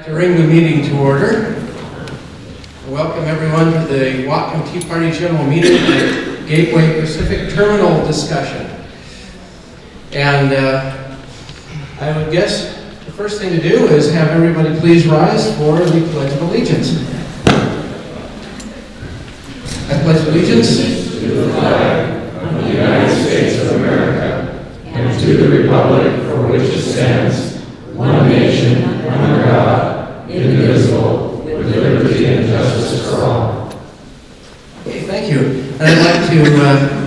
To bring the meeting to order. Welcome everyone to the Whatcom Tea Party General Meeting at Gateway Pacific Terminal discussion. And I would guess the first thing to do is have everybody please rise for the Pledge of Allegiance. I pledge allegiance to the flag of the United States of America and to the republic for which it stands, one nation, under God, indivisible, with liberty and justice for all. Okay, thank you. And I'd like to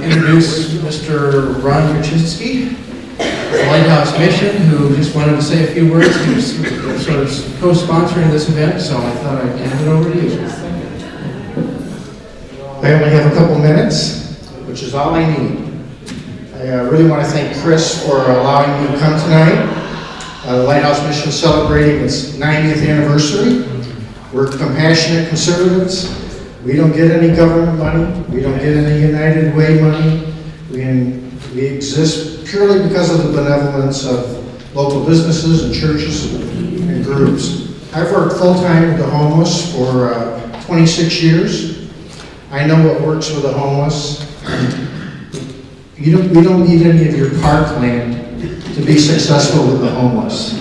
introduce Mr. Ron Krasinski, the Lighthouse Mission, who just wanted to say a few words. He was sort of co-sponsoring this event, so I thought I'd hand it over to you. I only have a couple minutes, which is all I need. I really want to thank Chris for allowing me to come tonight. The Lighthouse Mission is celebrating its 90th anniversary. We're compassionate conservatives. We don't get any government money. We don't get any United Way money. We exist purely because of the benevolence of local businesses and churches and groups. I've worked full-time with the homeless for 26 years. I know what works with the homeless. We don't need any of your parkland to be successful with the homeless.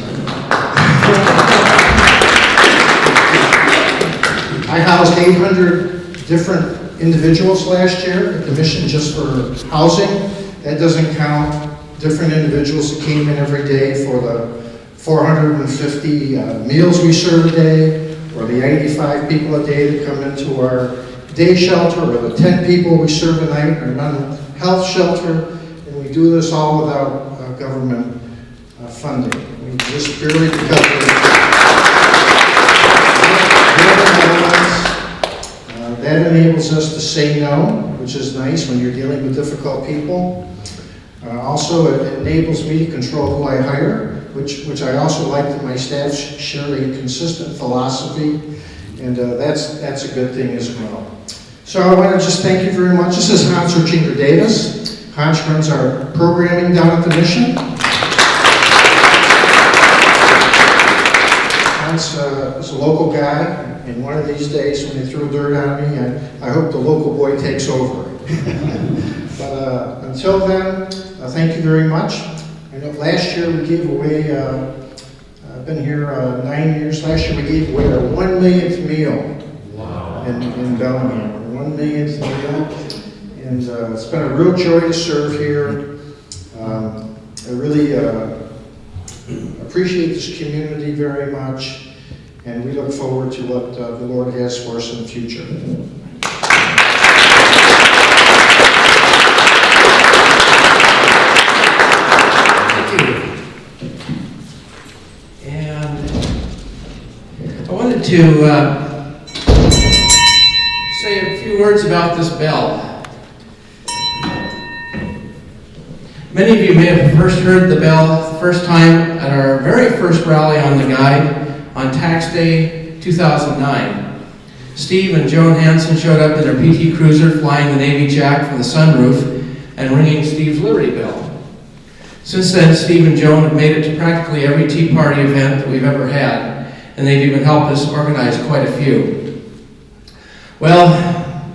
I housed 800 different individuals last year at the mission just for housing. That doesn't count different individuals that came in every day for the 450 meals we serve a day, or the 85 people a day that come into our day shelter, or the 10 people we serve a night in our mental health shelter. And we do this all without government funding. We just purely because of that enables us to say no, which is nice when you're dealing with difficult people. Also, it enables me to control who I hire, which I also like that my staff share a consistent philosophy, and that's a good thing as well. So I want to just thank you very much. This is Hans Urchinger Davis. Hans runs our programming down at the mission. Hans is a local guy, and one of these days when they throw dirt on me, I hope the local boy takes over. But until then, thank you very much. I know last year we gave away, I've been here 9 years, last year we gave away our 1 millionth meal. Wow. in Bellingham, our 1 millionth meal. And it's been a real joy to serve here. I really appreciate this community very much, and we look forward to what the Lord has for us in the future. Thank you. And I wanted to say a few words about this bell. Many of you may have first heard the bell the first time at our very first rally on the guide on Tax Day 2009. Steve and Joan Hansen showed up in their PT Cruiser flying the Navy Jack from the sunroof and ringing Steve's Liberty Bell. Since then, Steve and Joan have made it to practically every Tea Party event that we've ever had, and they've even helped us organize quite a few. Well,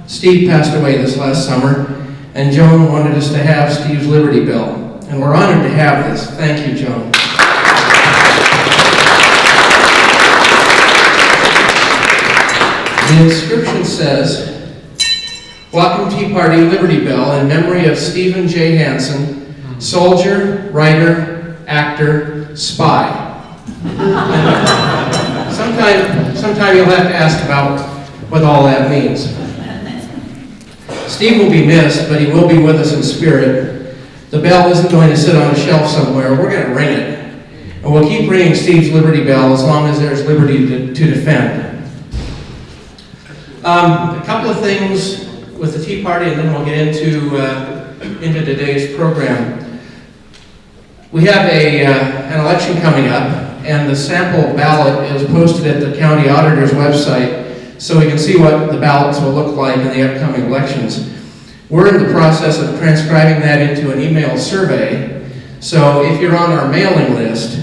Steve passed away this last summer, and Joan wanted us to have Steve's Liberty Bell, and we're honored to have this. Thank you, Joan. The inscription says, "Whatcom Tea Party Liberty Bell in memory of Stephen J. Hansen, soldier, writer, actor, spy." Sometime you'll have to ask about what all that means. Steve will be missed, but he will be with us in spirit. The bell isn't going to sit on a shelf somewhere. We're going to ring it. And we'll keep ringing Steve's Liberty Bell as long as there's liberty to defend. A couple of things with the Tea Party, and then we'll get into today's program. We have an election coming up, and the sample ballot is posted at the county auditor's website, so we can see what the ballots will look like in the upcoming elections. We're in the process of transcribing that into an email survey, so if you're on our mailing list,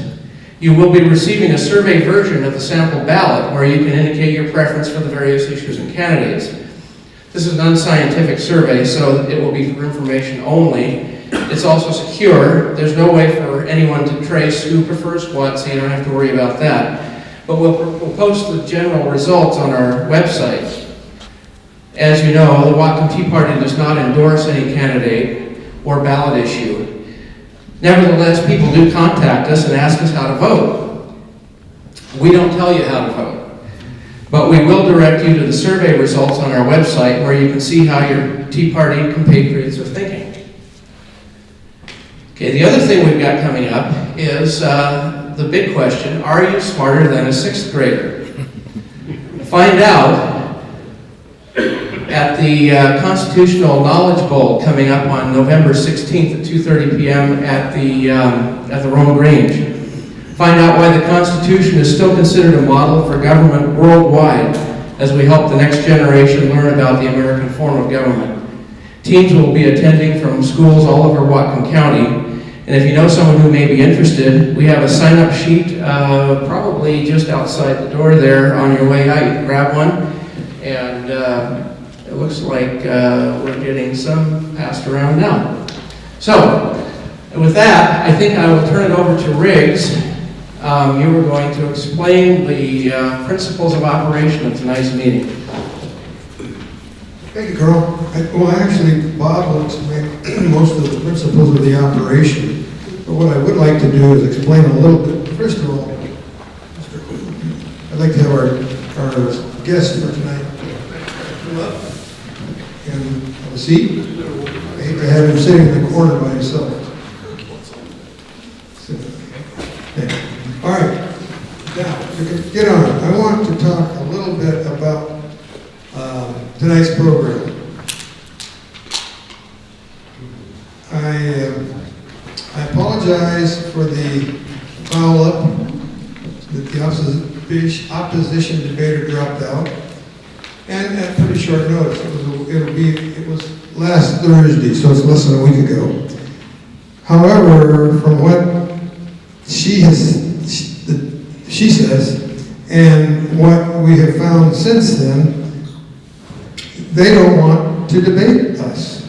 You will be receiving a survey version of the sample ballot where you can indicate your preference for the various issues and candidates. This is an unscientific survey, so it will be for information only. It's also secure. There's no way for anyone to trace who prefers what, so you don't have to worry about that. But we'll post the general results on our website. As you know, the Whatcom Tea Party does not endorse any candidate or ballot issue. Nevertheless, people do contact us and ask us how to vote. We don't tell you how to vote, but we will direct you to the survey results on our website where you can see how your Tea Party compatriots are thinking. Okay, the other thing we've got coming up is the big question: are you smarter than a 6th grader? Find out at the Constitutional Knowledge Bowl coming up on November 16th at 2:30 p.m. at the Rome Grange. Find out why the Constitution is still considered a model for government worldwide as we help the next generation learn about the American form of government. Teams will be attending from schools all over Whatcom County. And if you know someone who may be interested, we have a sign-up sheet probably just outside the door there on your way out. You can grab one. And it looks like we're getting some passed around now. So, with that, I think I will turn it over to Riggs. You were going to explain the principles of operation of tonight's meeting. Thank you, Carl. Actually, Bob will explain most of the principles of the operation. But what I would like to do is explain a little bit. First of all, I'd like to have our guest for tonight come up and have a seat. I hate to have him sitting in the corner by himself. Okay. All right. Now, we can get on. I want to talk a little bit about tonight's program. I apologize for the foul-up that the opposition debater dropped out, and at pretty short notice. It was last Thursday, so it's less than a week ago. However, from what she says, and what we have found since then, they don't want to debate us.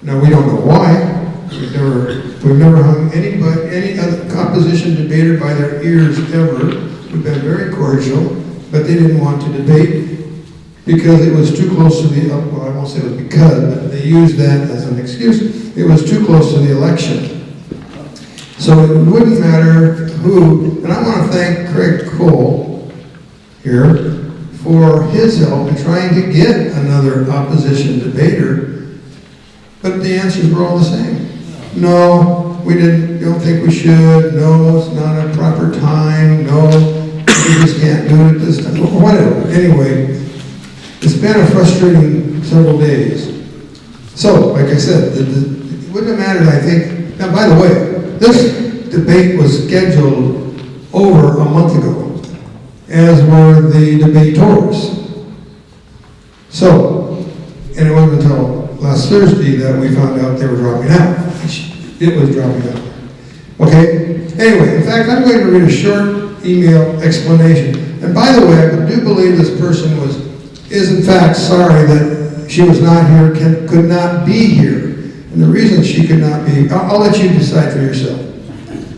Now, we don't know why. We've never hung any other opposition debater by their ears ever. We've been very cordial, but they didn't want to debate because it was too close to the, well, I won't say it was because, but they used that as an excuse. It was too close to the election. So it wouldn't matter who, and I want to thank Craig Cole here for his help in trying to get another opposition debater, but the answers were all the same. No, we don't think we should. No, it's not a proper time. No, we just can't do it at this time. Whatever. Anyway, it's been a frustrating several days. So, like I said, it wouldn't have mattered, I think. Now, by the way, this debate was scheduled over a month ago, as were the debaters. So, and it wasn't until last Thursday that we found out they were dropping out. It was dropping out. Okay? Anyway, in fact, I'm going to read a short email explanation. And by the way, I do believe this person is in fact sorry that she was not here, could not be here. And the reason she could not be, I'll let you decide for yourself.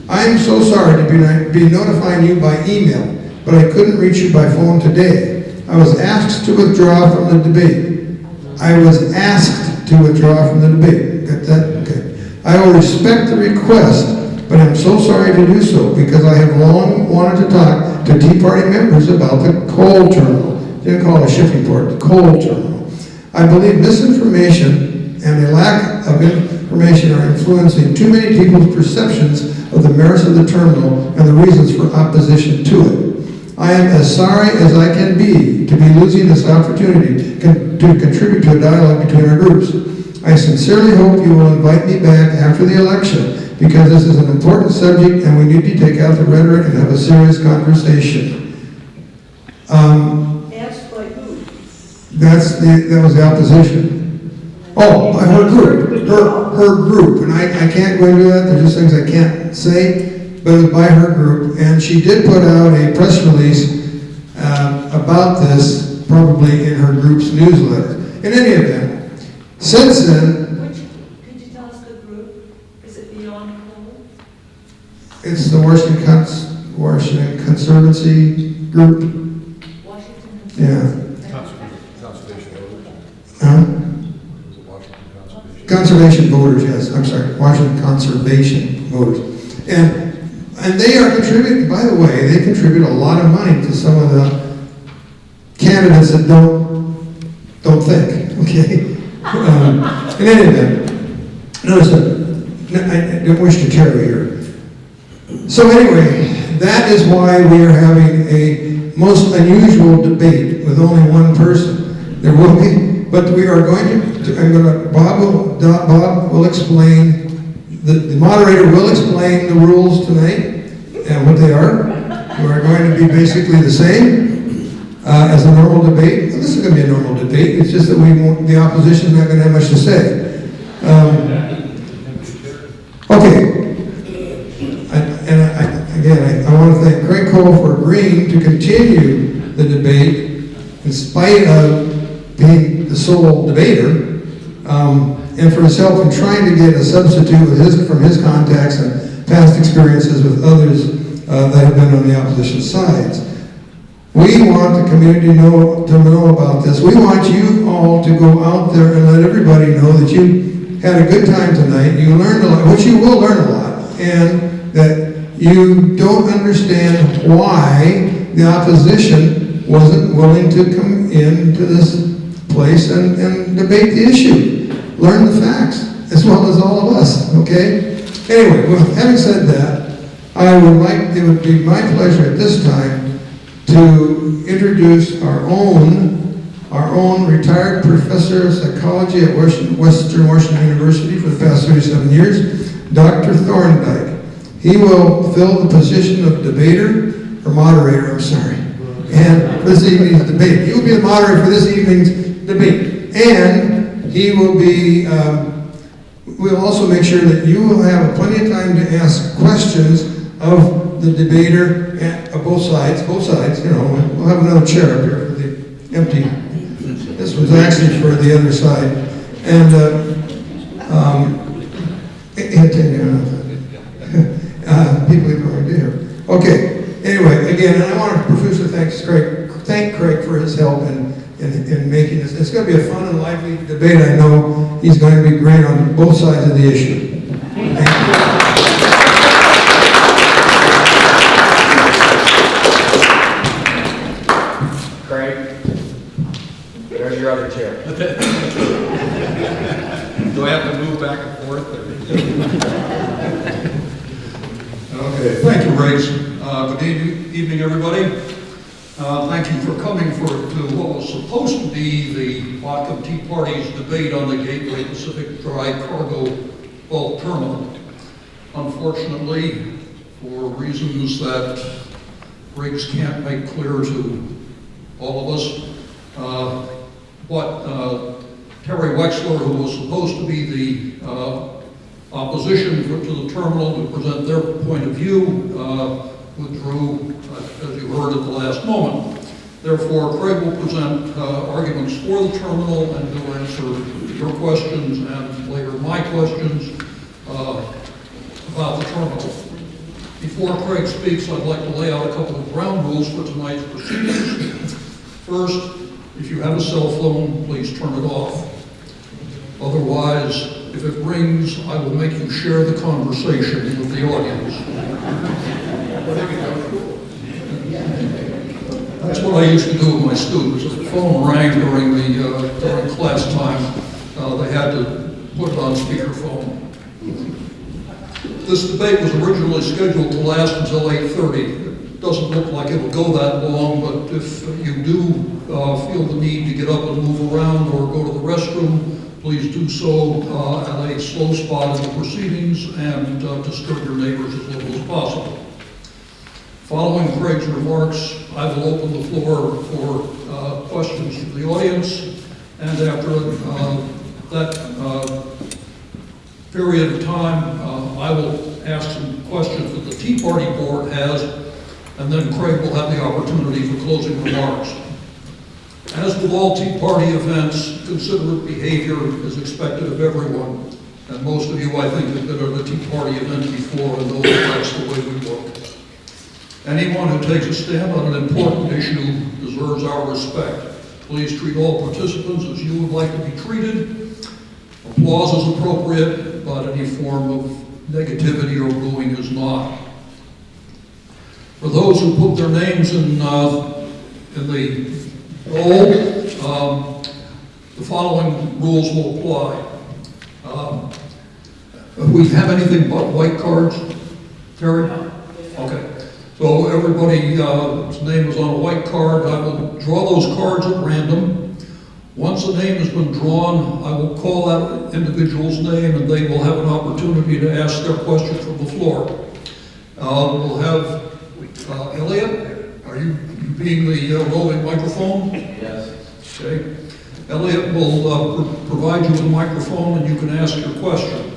I am so sorry to be notifying you by email, but I couldn't reach you by phone today. I was asked to withdraw from the debate. I was asked to withdraw from the debate. Got that? Okay. I will respect the request, but I'm so sorry to do so because I have long wanted to talk to Tea Party members about the coal terminal. They didn't call it a shipping port, the coal terminal. I believe misinformation and a lack of information are influencing too many people's perceptions of the merits of the terminal and the reasons for opposition to it. I am as sorry as I can be to be losing this opportunity to contribute to a dialogue between our groups. I sincerely hope you will invite me back after the election because this is an important subject and we need to take out the rhetoric and have a serious conversation. Asked by who? That was the opposition. Oh, by her group. Her group. And I can't go into that. There's just things I can't say. but it was by her group, and she did put out a press release about this, probably in her group's newsletter. In any event, since then, Could you tell us the group? Is it Beyond Coal? it's the Washington Conservancy Group. Washington? Yeah. Conservation voters. Huh? Is it Washington Conservation? Conservation voters, yes, I'm sorry, Washington Conservation voters. And they are contributing, by the way, they contribute a lot of money to some of the candidates that don't think, okay? In any event, notice that, I don't wish to tarry here. So anyway, that is why we are having a most unusual debate with only one person. There will be, but we are going to, Bob will explain, the moderator will explain the rules tonight and what they are. We are going to be basically the same as a normal debate. Well, this is going to be a normal debate. It's just that the opposition is not going to have much to say. Okay. I want to thank Craig Cole for agreeing to continue the debate in spite of being the sole debater, and for his help in trying to get a substitute from his contacts and past experiences with others that have been on the opposition sides. We want the community to know about this. We want you all to go out there and let everybody know that you had a good time tonight. You learned a lot, which you will learn a lot, and that you don't understand why the opposition wasn't willing to come into this place and debate the issue. Learn the facts, as well as all of us, okay? Anyway, well, having said that, it would be my pleasure at this time to introduce our own retired professor of psychology at Western Washington University for the past 37 years, Dr. Thorndike. He will fill the position of moderator, I'm sorry, and for this evening's debate. He will be the moderator for this evening's debate. And he will be, we'll also make sure that you will have plenty of time to ask questions of the debater of both sides, you know. We'll have another chair up here for the empty. This was actually for the other side. And, people are going to hear. Okay, anyway, again, and I want to profusely thank Craig for his help in making this. It's going to be a fun and lively debate. I know he's going to be great on both sides of the issue. Thank you. Craig, there's your other chair. Do I have to move back and forth? Okay, thank you, Riggs. Good evening, everybody. Thank you for coming to what was supposed to be the Whatcom Tea Party's debate on the Gateway Pacific Dry Cargo Bulk Terminal. Unfortunately, for reasons that Riggs can't make clear to all of us, Terry Wexler, who was supposed to be the opposition to the terminal to present their point of view, withdrew, as you heard at the last moment. Therefore, Craig will present arguments for the terminal, and he'll answer your questions and later my questions about the terminal. Before Craig speaks, I'd like to lay out a couple of ground rules for tonight's proceedings. First, if you have a cell phone, please turn it off. Otherwise, if it rings, I will make you share the conversation with the audience. That's what I used to do with my students. If the phone rang during class time, they had to put it on speakerphone. This debate was originally scheduled to last until 8:30. It doesn't look like it'll go that long, but if you do feel the need to get up and move around or go to the restroom, please do so at a slow spot in the proceedings and disturb your neighbors as little as possible. Following Craig's remarks, I will open the floor for questions from the audience, and after that period of time, I will ask some questions that the Tea Party board has, and then Craig will have the opportunity for closing remarks. As with all Tea Party events, considerate behavior is expected of everyone. And most of you, I think, have been at a Tea Party event before and know that that's the way we work. Anyone who takes a stand on an important issue deserves our respect. Please treat all participants as you would like to be treated. Applause is appropriate, but any form of negativity or booing is not. For those who put their names in the roll, the following rules will apply. We have anything but white cards, Terry? Okay. So everybody's name is on a white card. I will draw those cards at random. Once a name has been drawn, I will call that individual's name and they will have an opportunity to ask their question from the floor. We'll have Elliot. Are you being the roving microphone? Yes. Okay. Elliot will provide you with a microphone and you can ask your question.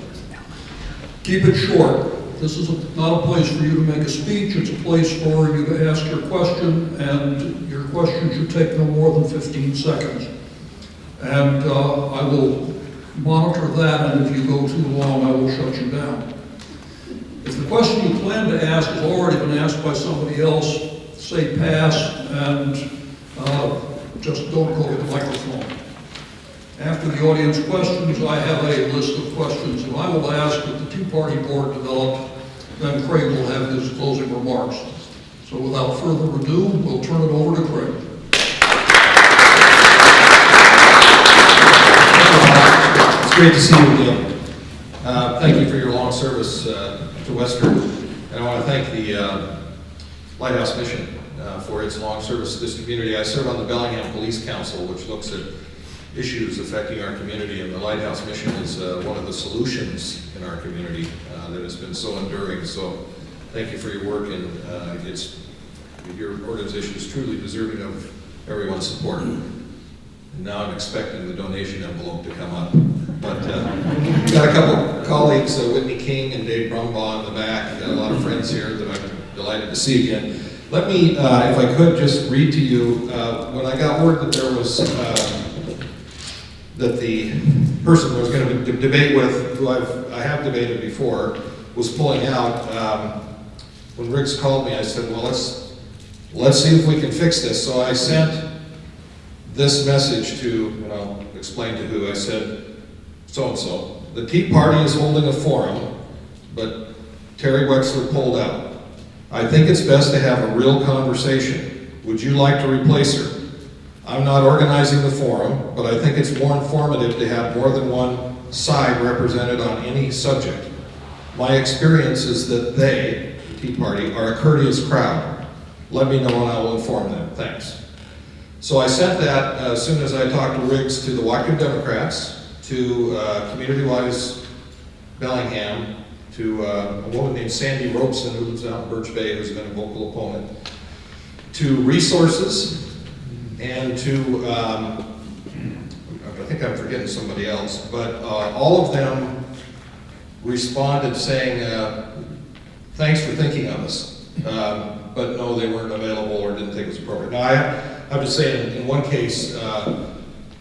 Keep it short. This is not a place for you to make a speech. It's a place for you to ask your question, and your question should take no more than 15 seconds. And I will monitor that, and if you go too long, I will shut you down. If the question you plan to ask has already been asked by somebody else, say pass, and just don't go to the microphone. After the audience questions, I have a list of questions, and I will ask that the Tea Party board develop. Then Craig will have his closing remarks. So without further ado, we'll turn it over to Craig. It's great to see you again. Thank you for your long service to Western. And I want to thank the Lighthouse Mission for its long service to this community. I serve on the Bellingham Police Council, which looks at issues affecting our community, and the Lighthouse Mission is one of the solutions in our community that has been so enduring. So thank you for your work, and your organization is truly deserving of everyone's support. And now I'm expecting the donation envelope to come up. But got a couple of colleagues, Whitney King and Dave Brumbaugh in the back. Got a lot of friends here that I'm delighted to see again. Let me, if I could, just read to you, when I got word that there was that the person I was going to debate with, who I have debated before, was pulling out. When Riggs called me, I said, well, let's see if we can fix this. So I sent this message to, and I'll explain to who. I said, so-and-so, the Tea Party is holding a forum, but Terry Wexler pulled out. I think it's best to have a real conversation. Would you like to replace her? I'm not organizing the forum, but I think it's more informative to have more than one side represented on any subject. My experience is that they, the Tea Party, are a courteous crowd. Let me know and I will inform them. Thanks. So I sent that as soon as I talked to Riggs to the Whatcom Democrats, to Community Wise Bellingham, to a woman named Sandy Robeson, who lives out in Birch Bay, who's been a vocal opponent, to Resources, and to, I think I'm forgetting somebody else, but all of them responded saying, thanks for thinking of us, but no, they weren't available or didn't think it was appropriate. Now, I have to say, in one case,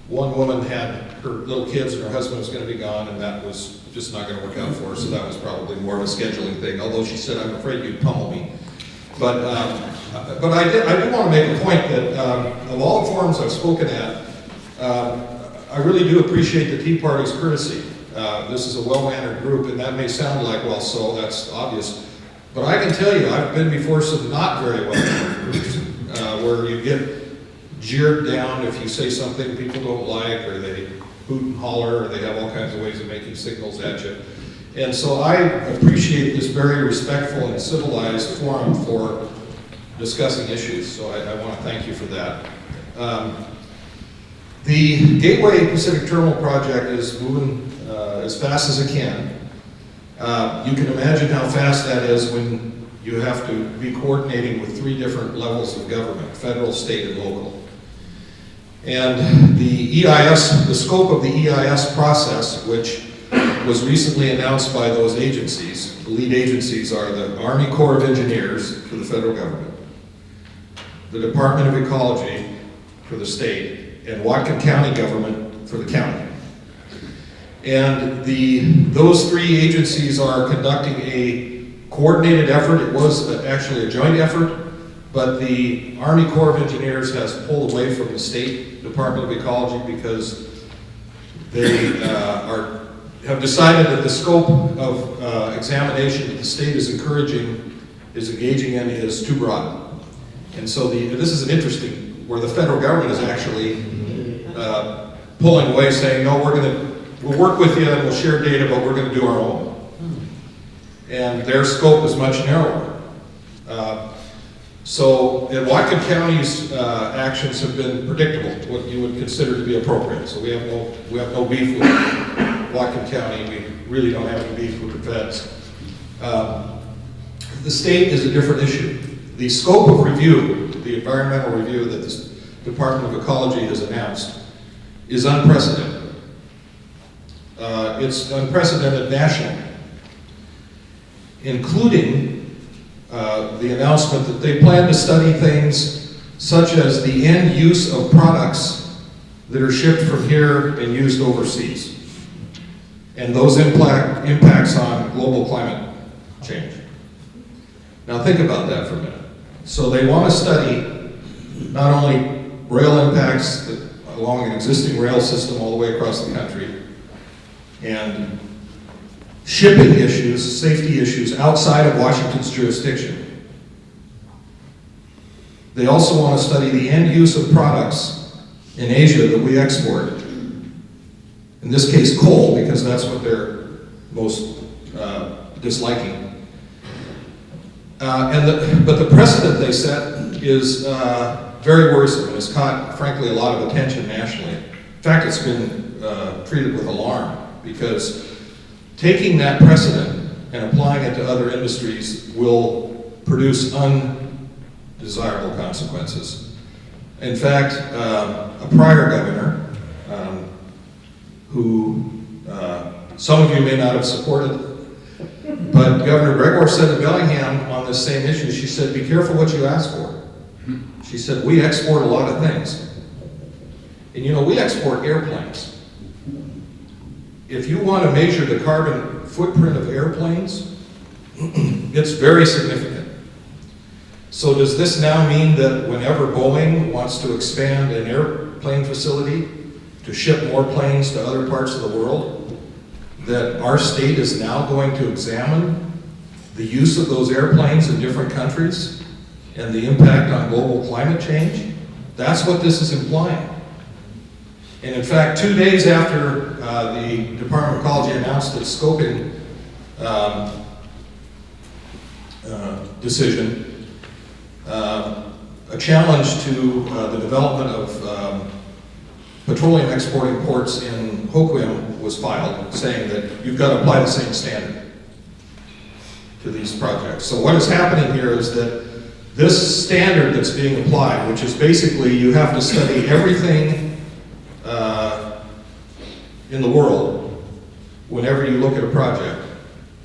one woman had her little kids and her husband was going to be gone, and that was just not going to work out for her, so that was probably more of a scheduling thing, although she said, I'm afraid you'd pummel me. But I do want to make a point that of all the forums I've spoken at, I really do appreciate the Tea Party's courtesy. This is a well-mannered group, and that may sound like, well, so that's obvious. But I can tell you, I've been before some not very well-mannered groups, where you get jeered down if you say something people don't like, or they hoot and holler, or they have all kinds of ways of making signals at you. And so I appreciate this very respectful and civilized forum for discussing issues, so I want to thank you for that. The Gateway Pacific Terminal project is moving as fast as it can. You can imagine how fast that is when you have to be coordinating with 3 different levels of government, federal, state, and local. And the EIS, the scope of the EIS process, which was recently announced by those agencies. The lead agencies are the Army Corps of Engineers for the federal government, the Department of Ecology for the state, and Whatcom County government for the county. And those three agencies are conducting a coordinated effort. It was actually a joint effort, but the Army Corps of Engineers has pulled away from the State Department of Ecology because they have decided that the scope of examination that the state is engaging in is too broad. And so this is an interesting, where the federal government is actually pulling away, saying, no, we'll work with you and we'll share data, but we're going to do our own. And their scope is much narrower. So in Whatcom County's actions have been predictable, what you would consider to be appropriate. So we have no beef with Whatcom County. We really don't have any beef with the feds. The state is a different issue. The scope of review, the environmental review that the Department of Ecology has announced, is unprecedented. It's unprecedented nationally, including the announcement that they plan to study things such as the end use of products that are shipped from here and used overseas, and those impacts on global climate change. Now think about that for a minute. So they want to study not only rail impacts along an existing rail system all the way across the country, and shipping issues, safety issues outside of Washington's jurisdiction. They also want to study the end use of products in Asia that we export. In this case, coal, because that's what they're most disliking. But the precedent they set is very worrisome and has caught, frankly, a lot of attention nationally. In fact, it's been treated with alarm, because taking that precedent and applying it to other industries will produce undesirable consequences. In fact, a prior governor, who some of you may not have supported, but Governor Gregor said to Bellingham on this same issue, she said, be careful what you ask for. She said, we export a lot of things. And you know, we export airplanes. If you want to measure the carbon footprint of airplanes, it's very significant. So does this now mean that whenever Boeing wants to expand an airplane facility to ship more planes to other parts of the world, that our state is now going to examine the use of those airplanes in different countries and the impact on global climate change? That's what this is implying. And in fact, 2 days after the Department of Ecology announced its scoping decision, a challenge to the development of petroleum exporting ports in Whatcom was filed, saying that you've got to apply the same standard to these projects. So what is happening here is that this standard that's being applied, which is basically you have to study everything in the world whenever you look at a project.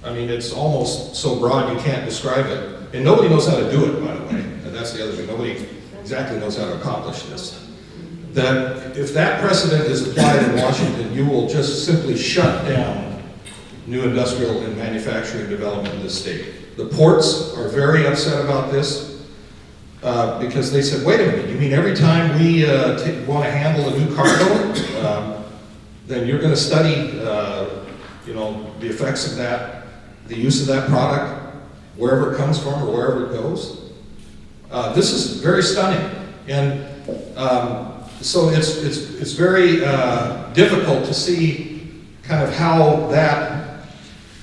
I mean, it's almost so broad you can't describe it. And nobody knows how to do it, by the way. And that's the other thing. Nobody exactly knows how to accomplish this. That if that precedent is applied in Washington, you will just simply shut down new industrial and manufacturing development in this state. The ports are very upset about this because they said, wait a minute, you mean every time we want to handle a new cargo, then you're going to study the effects of that, the use of that product, wherever it comes from or wherever it goes? This is very stunning. And so it's very difficult to see kind of how that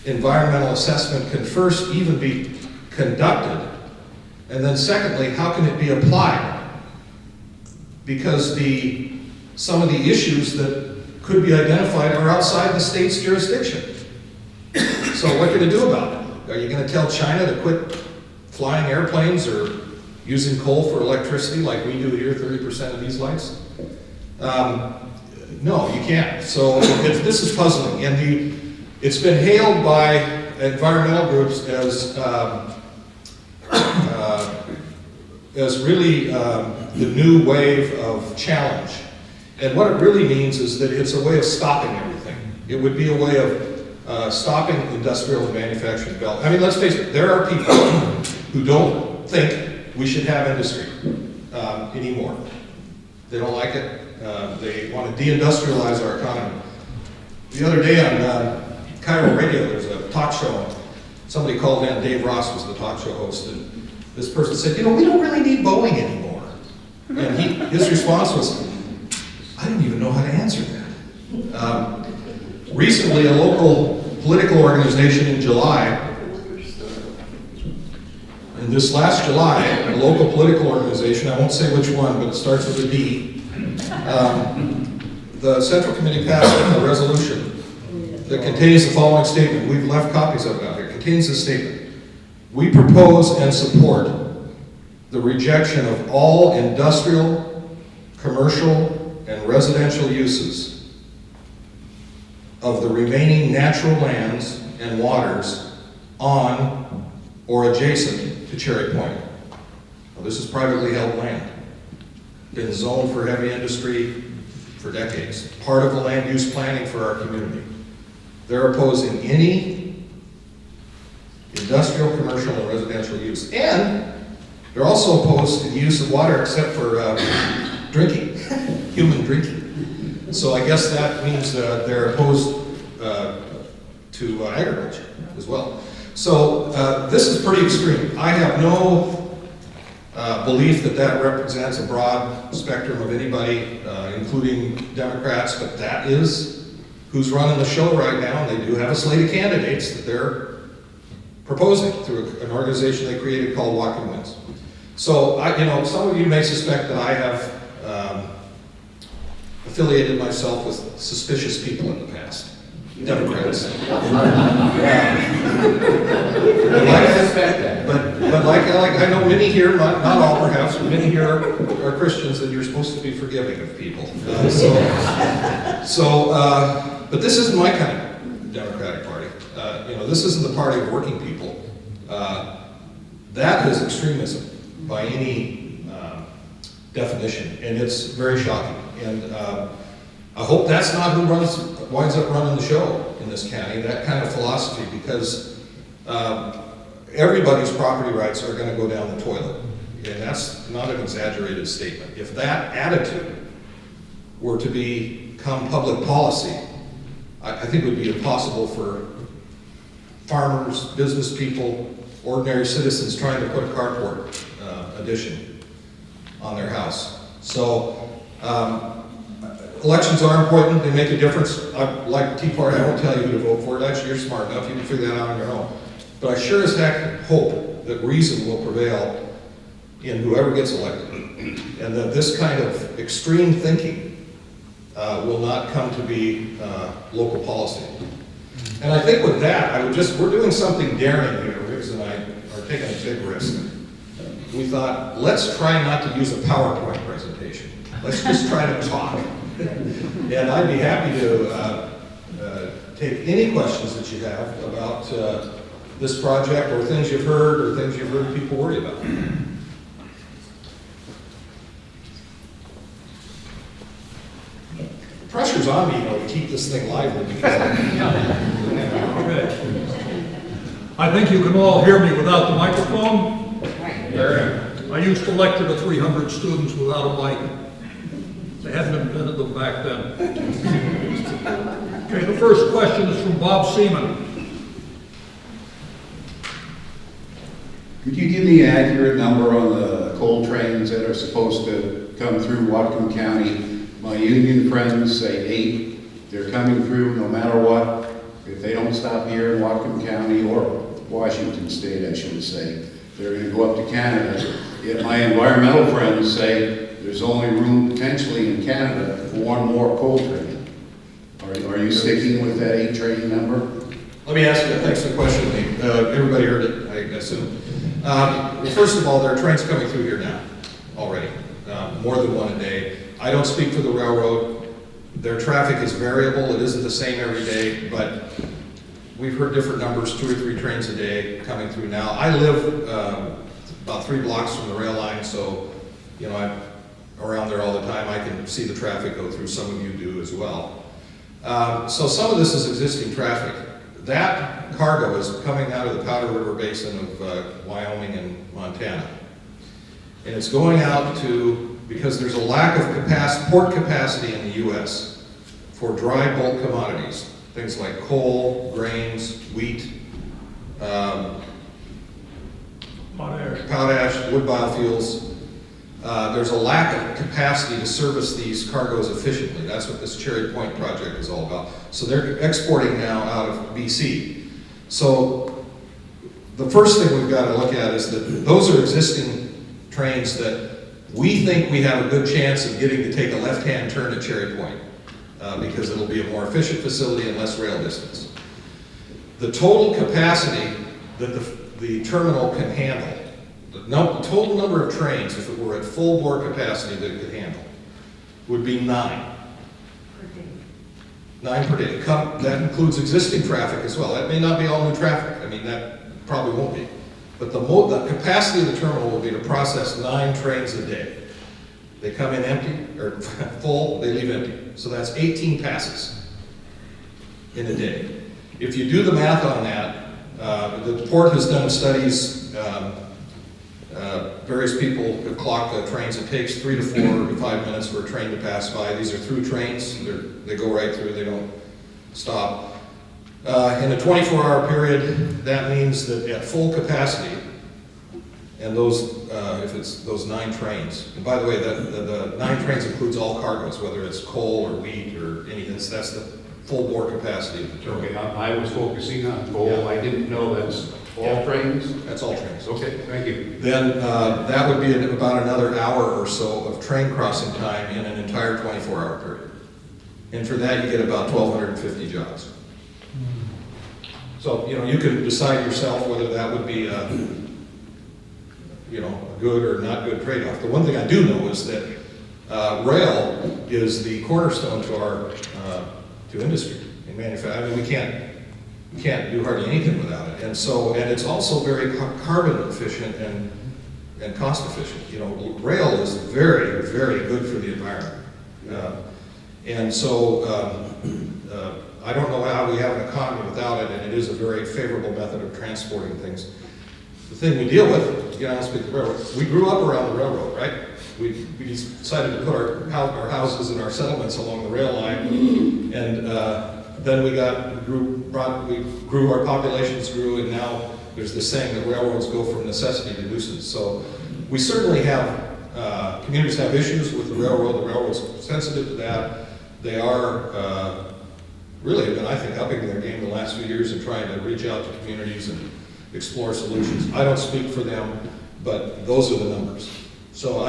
environmental assessment can first even be conducted, and then secondly, how can it be applied? Because some of the issues that could be identified are outside the state's jurisdiction. So what can you do about it? Are you going to tell China to quit flying airplanes or using coal for electricity like we do here, 30% of these lights? No, you can't. So this is puzzling. And It's been hailed by environmental groups as really the new wave of challenge. And what it really means is that it's a way of stopping everything. It would be a way of stopping industrial and manufacturing development. I mean, let's face it, there are people who don't think we should have industry anymore. They don't like it. They want to deindustrialize our economy. The other day on Cairo Radio, there's a talk show. Somebody called in, Dave Ross was the talk show host, and this person said, you know, we don't really need Boeing anymore. And his response was, I don't even know how to answer that. Recently, a local political organization in July, and this last July, a local political organization, I won't say which one, but it starts with a D, the Central Committee passed a resolution that contains the following statement. We've left copies of it out here. It contains this statement. We propose and support the rejection of all industrial, commercial, and residential uses of the remaining natural lands and waters on or adjacent to Cherry Point. Now, this is privately held land, been zoned for heavy industry for decades, part of the land use planning for our community. They're opposing any industrial, commercial, and residential use. And they're also opposed to the use of water except for drinking, human drinking. So I guess that means they're opposed to agriculture as well. So this is pretty extreme. I have no belief that that represents a broad spectrum of anybody, including Democrats, but that is who's running the show right now, and they do have a slate of candidates that they're proposing through an organization they created called Whatcom. So, some of you may suspect that I have affiliated myself with suspicious people in the past. Democrats. But I know many here, not all perhaps, but many here are Christians, and you're supposed to be forgiving of people. But this isn't my kind of Democratic Party. This isn't the party of working people. That is extremism by any definition, and it's very shocking. And I hope that's not who winds up running the show in this county, that kind of philosophy, because everybody's property rights are going to go down the toilet. And that's not an exaggerated statement. If that attitude were to become public policy, I think it would be impossible for farmers, business people, ordinary citizens trying to put a carport addition on their house. So elections are important. They make a difference. Like the Tea Party, I won't tell you who to vote for. Actually, you're smart enough. You can figure that out on your own. But I sure as heck hope that reason will prevail in whoever gets elected, and that this kind of extreme thinking will not come to be local policy. And I think with that, we're doing something daring here. Riggs and I are taking a big risk. We thought, let's try not to use a PowerPoint presentation. Let's just try to talk. And I'd be happy to take any questions that you have about this project, or things you've heard, or things you've heard people worry about. Pressure's on me, to keep this thing lively. Because I think you can all hear me without the microphone. I used to lecture to 300 students without a mic. They hadn't invented them back then. Okay, the first question is from Bob Seaman. Could you give me an accurate number on the coal trains that are supposed to come through Whatcom County? My union friends say 8. They're coming through no matter what. If they don't stop here in Whatcom County, or Washington State, I should say, they're going to go up to Canada. Yet my environmental friends say there's only room potentially in Canada for one more coal train. Are you sticking with that 8 train number? Let me ask you, thanks for the question, Lee. Everybody heard it, I assume. First of all, there are trains coming through here now, already, more than one a day. I don't speak for the railroad. Their traffic is variable. It isn't the same every day, but we've heard different numbers, 2 or 3 trains a day coming through now. I live about 3 blocks from the rail line, so, you know, I'm around there all the time. I can see the traffic go through. Some of you do as well. So some of this is existing traffic. That cargo is coming out of the Powder River Basin of Wyoming and Montana. And it's going out to, because there's a lack of port capacity in the U.S. for dry bulk commodities, things like coal, grains, wheat, potash, wood biofuels. There's a lack of capacity to service these cargoes efficiently. That's what this Cherry Point project is all about. So they're exporting now out of BC. So the first thing we've got to look at is that those are existing trains that we think we have a good chance of getting to take a left-hand turn at Cherry Point because it'll be a more efficient facility and less rail distance. The total capacity that the terminal can handle, the total number of trains, if it were at full bore capacity that it could handle, would be 9. 9 per day. That includes existing traffic as well. That may not be all new traffic. I mean, that probably won't be. But the capacity of the terminal will be to process 9 trains a day. They come in empty, or full, they leave empty. So that's 18 passes in a day. If you do the math on that, the port has done studies, various people have clocked the trains. It takes 3 to 4 to 5 minutes for a train to pass by. These are through trains. They go right through, they don't stop. In a 24-hour period, that means that at full capacity, and those, if it's those 9 trains, and by the way, the 9 trains includes all cargoes, whether it's coal or wheat or anything, that's the full bore capacity of the terminal. Okay, I was focusing on coal. Yeah. I didn't know that's all trains. That's all trains. Okay, thank you. Then that would be about another hour or so of train crossing time in an entire 24-hour period. And for that, you get about 1,250 jobs. So, you know, you can decide yourself whether that would be a, you know, a good or not good trade-off. The one thing I do know is that rail is the cornerstone to our to industry and manufacturing. I mean, we can't do hardly anything without it. And so, and it's also very carbon efficient and cost efficient. You know, rail is very, very good for the environment. And so, I don't know how we have an economy without it, and it is a very favorable method of transporting things. The thing we deal with, again, I'll speak to the railroad, we grew up around the railroad, right? We decided to put our houses and our settlements along the rail line, and then we grew, our populations grew, and now there's this saying that railroads go from necessity to nuisance. So we certainly have, communities have issues with the railroad's sensitive to that. They are, really have been, I think, upping their game the last few years and trying to reach out to communities and explore solutions. I don't speak for them, but those are the numbers. So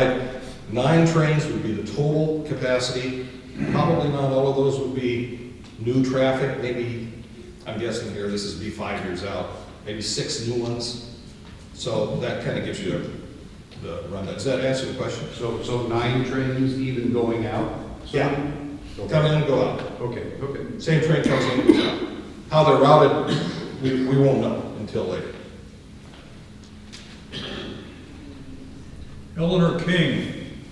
9 trains would be the total capacity. Probably not all of those would be new traffic. Maybe, I'm guessing here, this is be 5 years out, maybe 6 new ones. So that kind of gives you the rundown. Does that answer the question? So 9 trains even going out? Yeah. Okay. Come in and go out. Okay, okay. Same train comes in and goes out. How they're routed, we won't know until later. Eleanor King.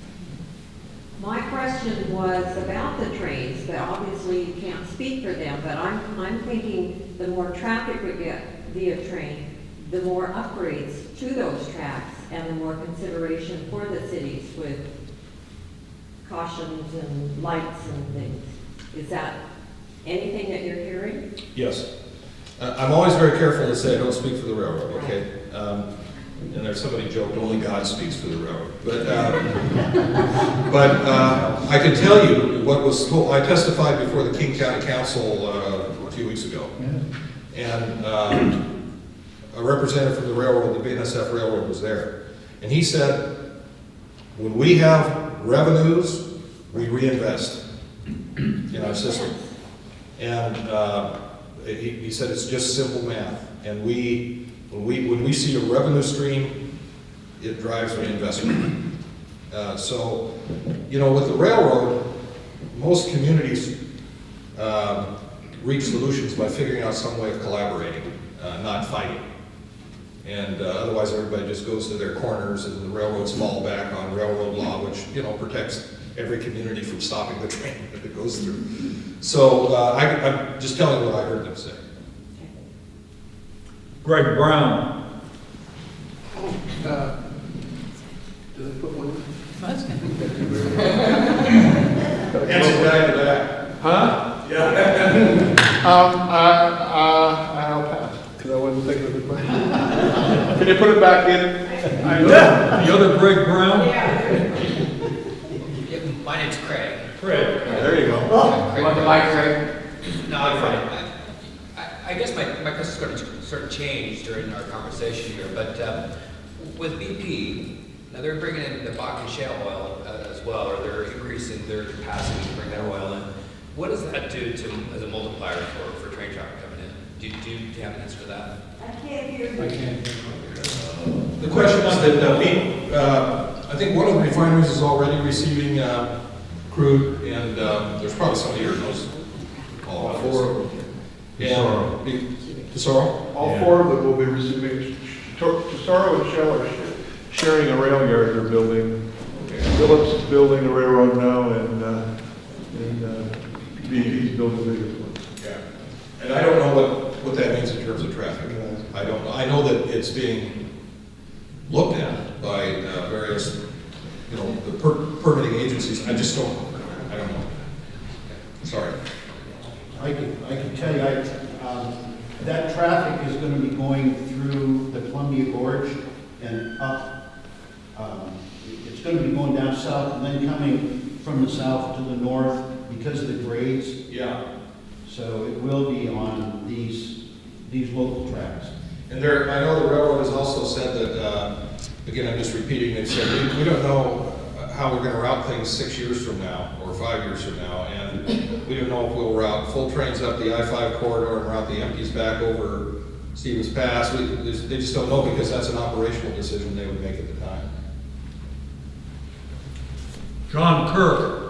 My question was about the trains, but obviously you can't speak for them, but I'm thinking the more traffic we get via train, the more upgrades to those tracks and the more consideration for the cities with cautions and lights and things. Is that anything that you're hearing? Yes. I'm always very careful to say I don't speak for the railroad, okay? And there's somebody joked, only God speaks for the railroad. But I can tell you what was told. I testified before the King County Council a few weeks ago. And a representative from the railroad, the BNSF Railroad, was there. And he said, when we have revenues, we reinvest in our system. And he said it's just simple math. And when we see a revenue stream, it drives reinvestment. So, you know, with the railroad, most communities reach solutions by figuring out some way of collaborating, not fighting. And otherwise, everybody just goes to their corners, and the railroads fall back on railroad law, which, you know, protects every community from stopping the train that it goes through. So I'm just telling you what I heard them say. Greg Brown. Answer guy in the back. Huh? Yeah. I'll pass, because I wasn't thinking of the question. Can you put it back in? The other Greg Brown? My name's Craig. Craig. There you go. You want the mic, Craig? No, I'm fine. I guess my question's going to sort of change during our conversation here, but with BP, now they're bringing in the Bakken shale oil as well, or they're increasing their capacity to bring that oil in. What does that do to as a multiplier for train traffic coming in? Do you have an answer to that? I can't hear you. The question is that I think one of the refineries is already receiving crude, and there's probably somebody here who knows all four. Tesoro? All four of them will be receiving, Tesoro and Shell are sharing a rail yard they're building. Phillips is building a railroad now, and BP's building the biggest one. Yeah. And I don't know what that means in terms of traffic. I don't know. I know that it's being looked at by various, you know, the permitting agencies. I just don't know. Sorry. I can tell you, that traffic is going to be going through the Columbia Gorge and up. It's going to be going down south and then coming from the south to the north because of the grades. Yeah. So it will be on these local tracks. And I know the railroad has also said that, again, I'm just repeating, they said, we don't know how we're going to route things 6 years from now or 5 years from now, and we don't know if we'll route full trains up the I-5 corridor and route the empties back over Stevens Pass. They just don't know, because that's an operational decision they would make at the time. John Kirk.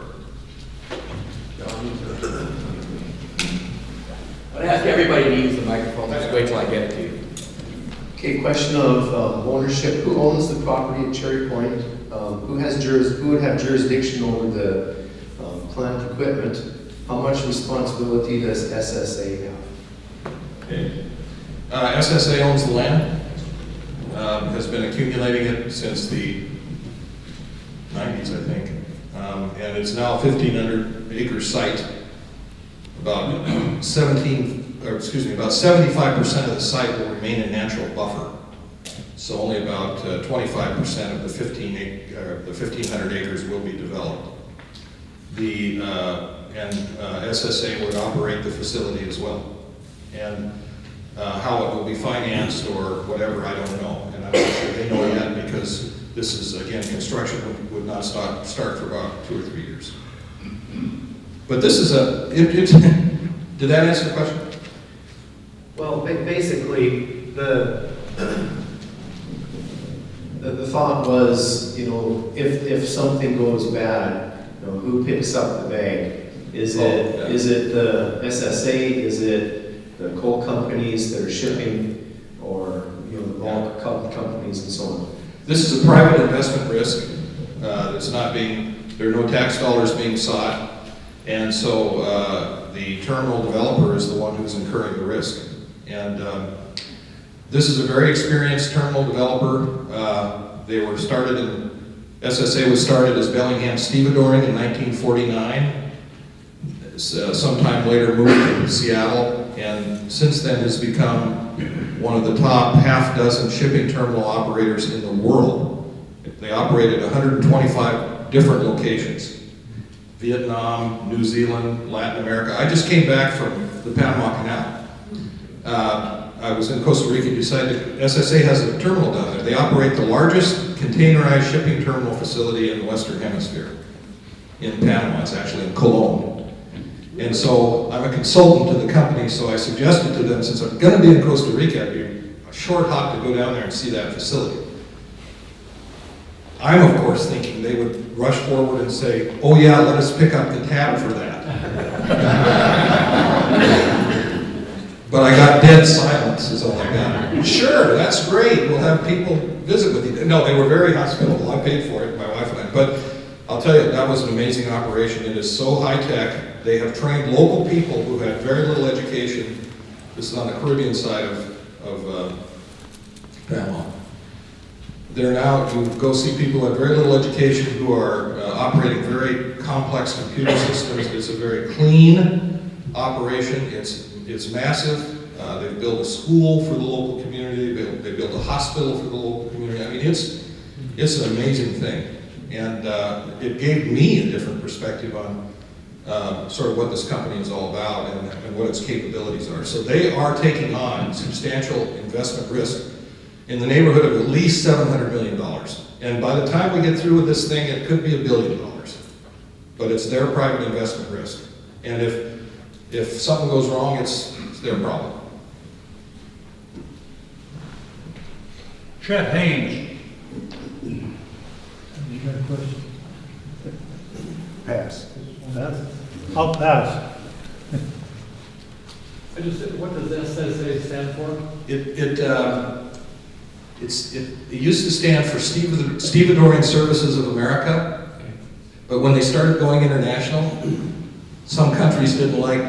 I'd ask everybody to use the microphone, just wait till I get it to you. Okay, question of ownership. Who owns the property at Cherry Point? Who would have jurisdiction over the plant equipment? How much responsibility does SSA have? Okay. SSA owns the land, has been accumulating it since the 90s, I think. And it's now a 1,500 acre site. About 75% of the site will remain in natural buffer. So only about 25% of the 1,500 acres will be developed. SSA would operate the facility as well. And how it will be financed or whatever, I don't know. And I'm not sure they know yet, because this is, again, construction would not start for about 2 or 3 years. But this is did that answer the question? Well, basically, the thought was, you know, if something goes bad, you know, who picks up the bag? Is it the SSA? Is it the coal companies that are shipping, or, you know, the bulk companies and so on? This is a private investment risk. There are no tax dollars being sought, and so the terminal developer is the one who's incurring the risk. And this is a very experienced terminal developer. SSA was started as Bellingham Stevedoring in 1949. Sometime later moved to Seattle, and since then has become one of the top half-dozen shipping terminal operators in the world. They operate at 125 different locations: Vietnam, New Zealand, Latin America. I just came back from the Panama Canal. I was in Costa Rica, decided SSA has a terminal down there. They operate the largest containerized shipping terminal facility in the Western Hemisphere in Panama. It's actually in Cologne. And so I'm a consultant to the company, so I suggested to them, since I'm going to be in Costa Rica, it'd be a short hop to go down there and see that facility. I'm, of course, thinking they would rush forward and say, oh yeah, let us pick up the tab for that. But I got dead silence is all I got. Sure, that's great, we'll have people visit with you. No, they were very hospitable, I paid for it, my wife and I. But I'll tell you, that was an amazing operation. It is so high-tech. They have trained local people who had very little education. This is on the Caribbean side of Panama. They're now, you go see people who have very little education who are operating very complex computer systems. It's a very clean operation. It's massive. They've built a school for the local community. They built a hospital for the local community. I mean, it's an amazing thing. And it gave me a different perspective on sort of what this company is all about and what its capabilities are. So they are taking on substantial investment risk in the neighborhood of at least $700 million. And by the time we get through with this thing, it could be $1 billion. But it's their private investment risk. And if something goes wrong, it's their problem. Chet Haynes. You got a question? Pass. Pass? I'll pass. What does SSA stand for? It used to stand for Stevedorian Services of America, but when they started going international, some countries didn't like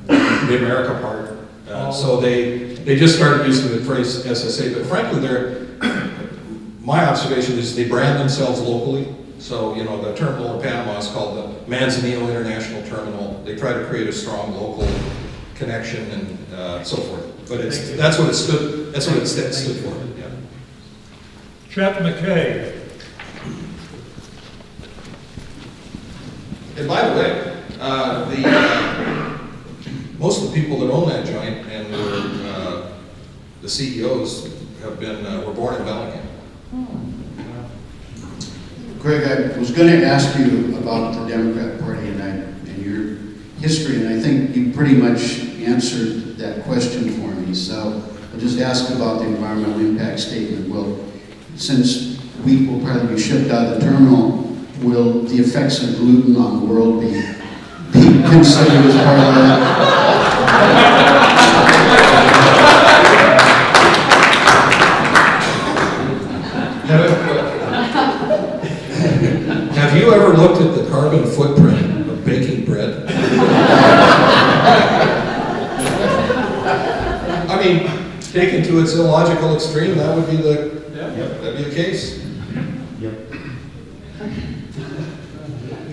the America part, so they just started using the phrase SSA. But frankly, my observation is they brand themselves locally. So, you know, the terminal in Panama is called the Manzanillo International Terminal. They try to create a strong local connection and so forth. But that's what it stood. That's what it stood for. Yeah. Chet McKay. And by the way, most of the people that own that joint and were the CEOs were born in Bellingham. Greg, I was going to ask you about the Democrat Party and your history, and I think you pretty much answered that question for me. So I'll just ask about the environmental impact statement. Well, since wheat will probably be shipped out of the terminal, will the effects of gluten on the world be considered as part of that? Have you ever looked at the carbon footprint of baking bread? I mean, taken to its illogical extreme, that would be that'd be the case. Yep.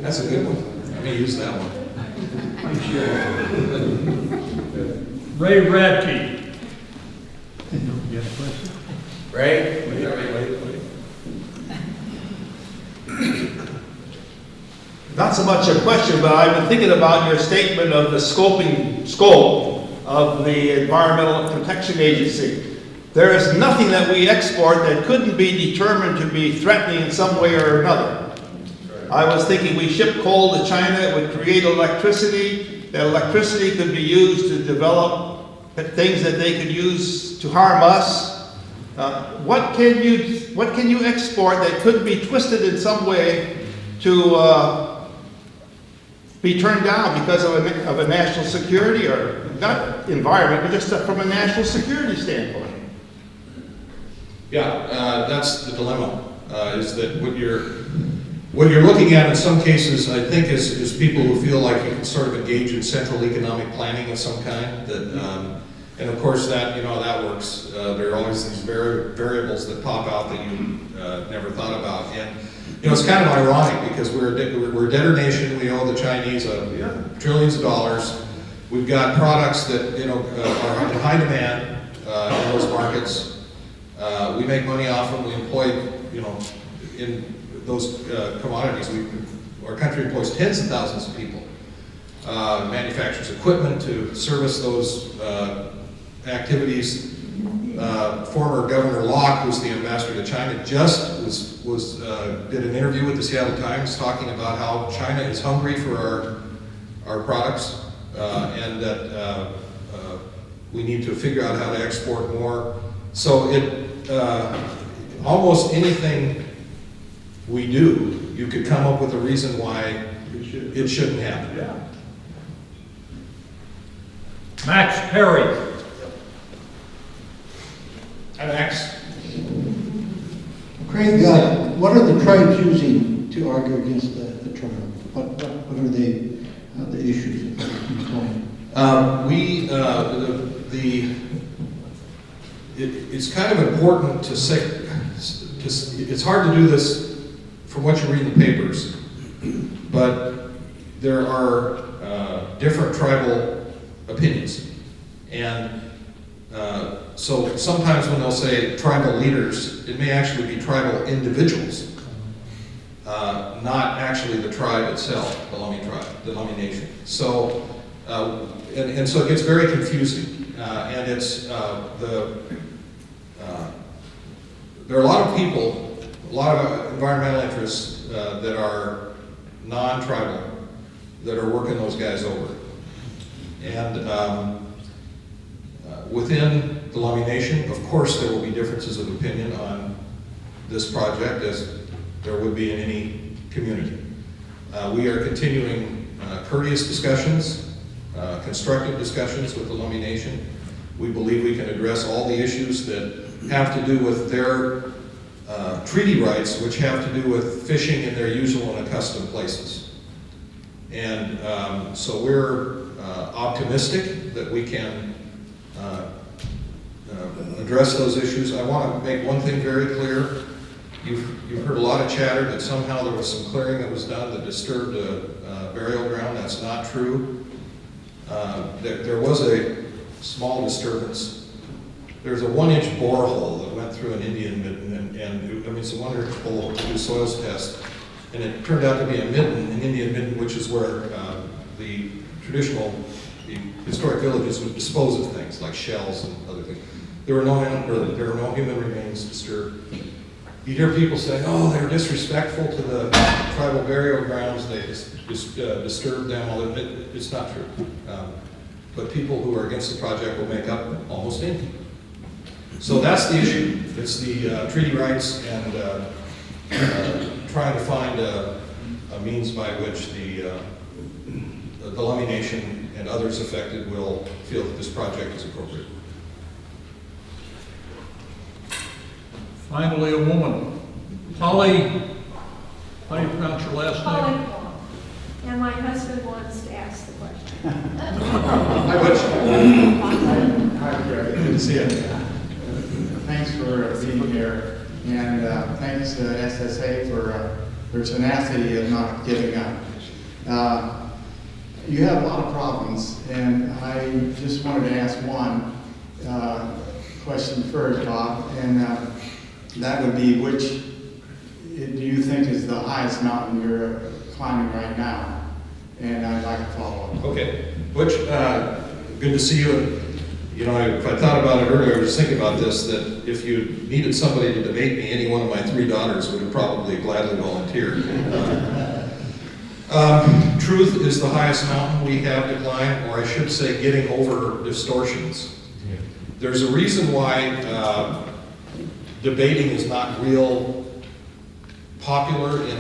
That's a good one. Let me use that one. Ray Radke. You got a question? Ray? Wait. Not so much a question, but I've been thinking about your statement of the scope of the Environmental Protection Agency. There is nothing that we export that couldn't be determined to be threatening in some way or another. I was thinking we ship coal to China, it would create electricity. That electricity could be used to develop things that they could use to harm us. What can you export that could be twisted in some way to be turned down because of a national security, or not environment, but just from a national security standpoint? Yeah, that's the dilemma. Is that what you're looking at in some cases? I think is people who feel like you can sort of engage in central economic planning of some kind. That and of course that that works. There are always these variables that pop out that you never thought about. And it's kind of ironic because we're a debtor nation. We owe the Chinese trillions of dollars. We've got products that are in high demand in those markets. We make money off them. We employ in those commodities. Our country employs tens of thousands of people. Manufactures equipment to service those activities. Former Governor Locke, who's the ambassador to China, just did an interview with the Seattle Times talking about how China is hungry for our products and that we need to figure out how to export more. So almost anything we do, you could come up with a reason why it shouldn't happen. Yeah. Max Perry. Hi, Max. Craig, what are the tribes using to argue against the trial? What are the issues that they're going? It's kind of important to say, it's hard to do this from what you read in the papers, but there are different tribal opinions. And so sometimes when they'll say tribal leaders, it may actually be tribal individuals, not actually the tribe itself, the Lummi tribe, the Lummi Nation. So, and so it gets very confusing. And it's there are a lot of people, a lot of environmental interests that are non-tribal that are working those guys over. And within the Lummi Nation, of course, there will be differences of opinion on this project, as there would be in any community. We are continuing courteous discussions, constructive discussions with the Lummi Nation. We believe we can address all the issues that have to do with their treaty rights, which have to do with fishing in their usual and accustomed places. And so we're optimistic that we can address those issues. I want to make one thing very clear. You've heard a lot of chatter that somehow there was some clearing that was done that disturbed a burial ground. That's not true. There was a small disturbance. There's a 1-inch borehole that went through an Indian midden, and I mean, it's a 1-inch hole to do soils test, and it turned out to be a midden, an Indian midden, which is where the historic villages would dispose of things like shells and other things. There were no human remains disturbed. You hear people say, "Oh, they're disrespectful to the tribal burial grounds. They disturbed them." All that. It's not true. But people who are against the project will make up almost anything. So that's the issue. It's the treaty rights and trying to find a means by which the Lummi Nation and others affected will feel that this project is appropriate. Finally, a woman. Holly, how do you pronounce your last name? Holly. And my husband wants to ask the question. Hi, Butch. Hi, Greg. Good to see you. Thanks for being here, and thanks to SSA for their tenacity of not giving up. You have a lot of problems, and I just wanted to ask one question first, Bob, and that would be, which do you think is the highest mountain you're climbing right now? And I'd like to follow up. Okay. Butch, good to see you. You know, if I thought about it earlier, I was thinking about this, that if you needed somebody to debate me, any one of my 3 daughters would have probably gladly volunteered. Truth is the highest mountain we have to climb, or I should say getting over distortions. There's a reason why debating is not real popular in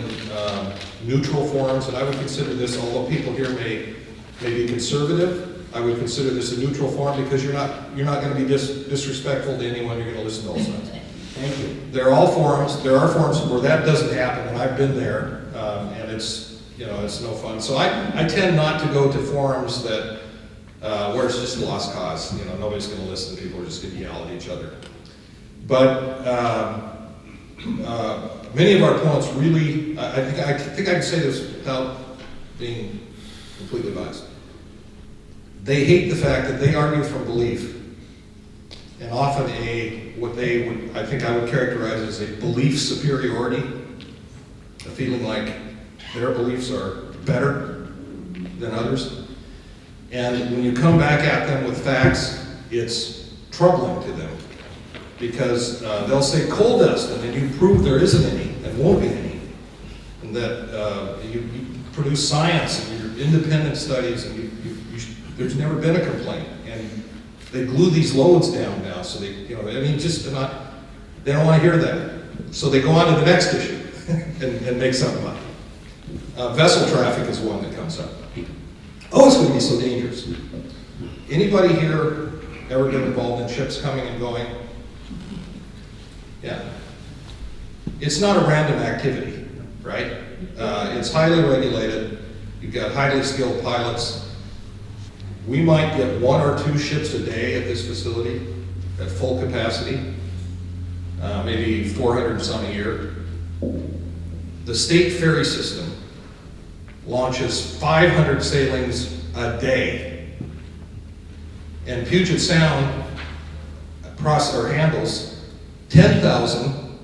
neutral forums, and I would consider this, although people here may be conservative, I would consider this a neutral forum because you're not going to be disrespectful to anyone. You're going to listen to all sides. Thank you. There are forums where that doesn't happen, and I've been there, and it's no fun. So I tend not to go to forums that where it's just a lost cause. You know, nobody's going to listen. People are just going to yell at each other. But many of our opponents really, I think I can say this without being completely biased. They hate the fact that they argue from belief, and often what I think I would characterize as a belief superiority, a feeling like their beliefs are better than others. And when you come back at them with facts, it's troubling to them, because they'll say coal dust, and then you prove there isn't any and won't be any, and that you produce science and your independent studies, and there's never been a complaint, and they glue these loads down now, so they, they don't want to hear that, so they go on to the next issue and make something up. Vessel traffic is one that comes up. Oh, it's going to be so dangerous. Anybody here ever been involved in ships coming and going? Yeah. It's not a random activity, right? It's highly regulated. You've got highly skilled pilots. We might get 1 or 2 ships a day at this facility at full capacity, maybe 400 some a year. The state ferry system launches 500 sailings a day. And Puget Sound handles 10,000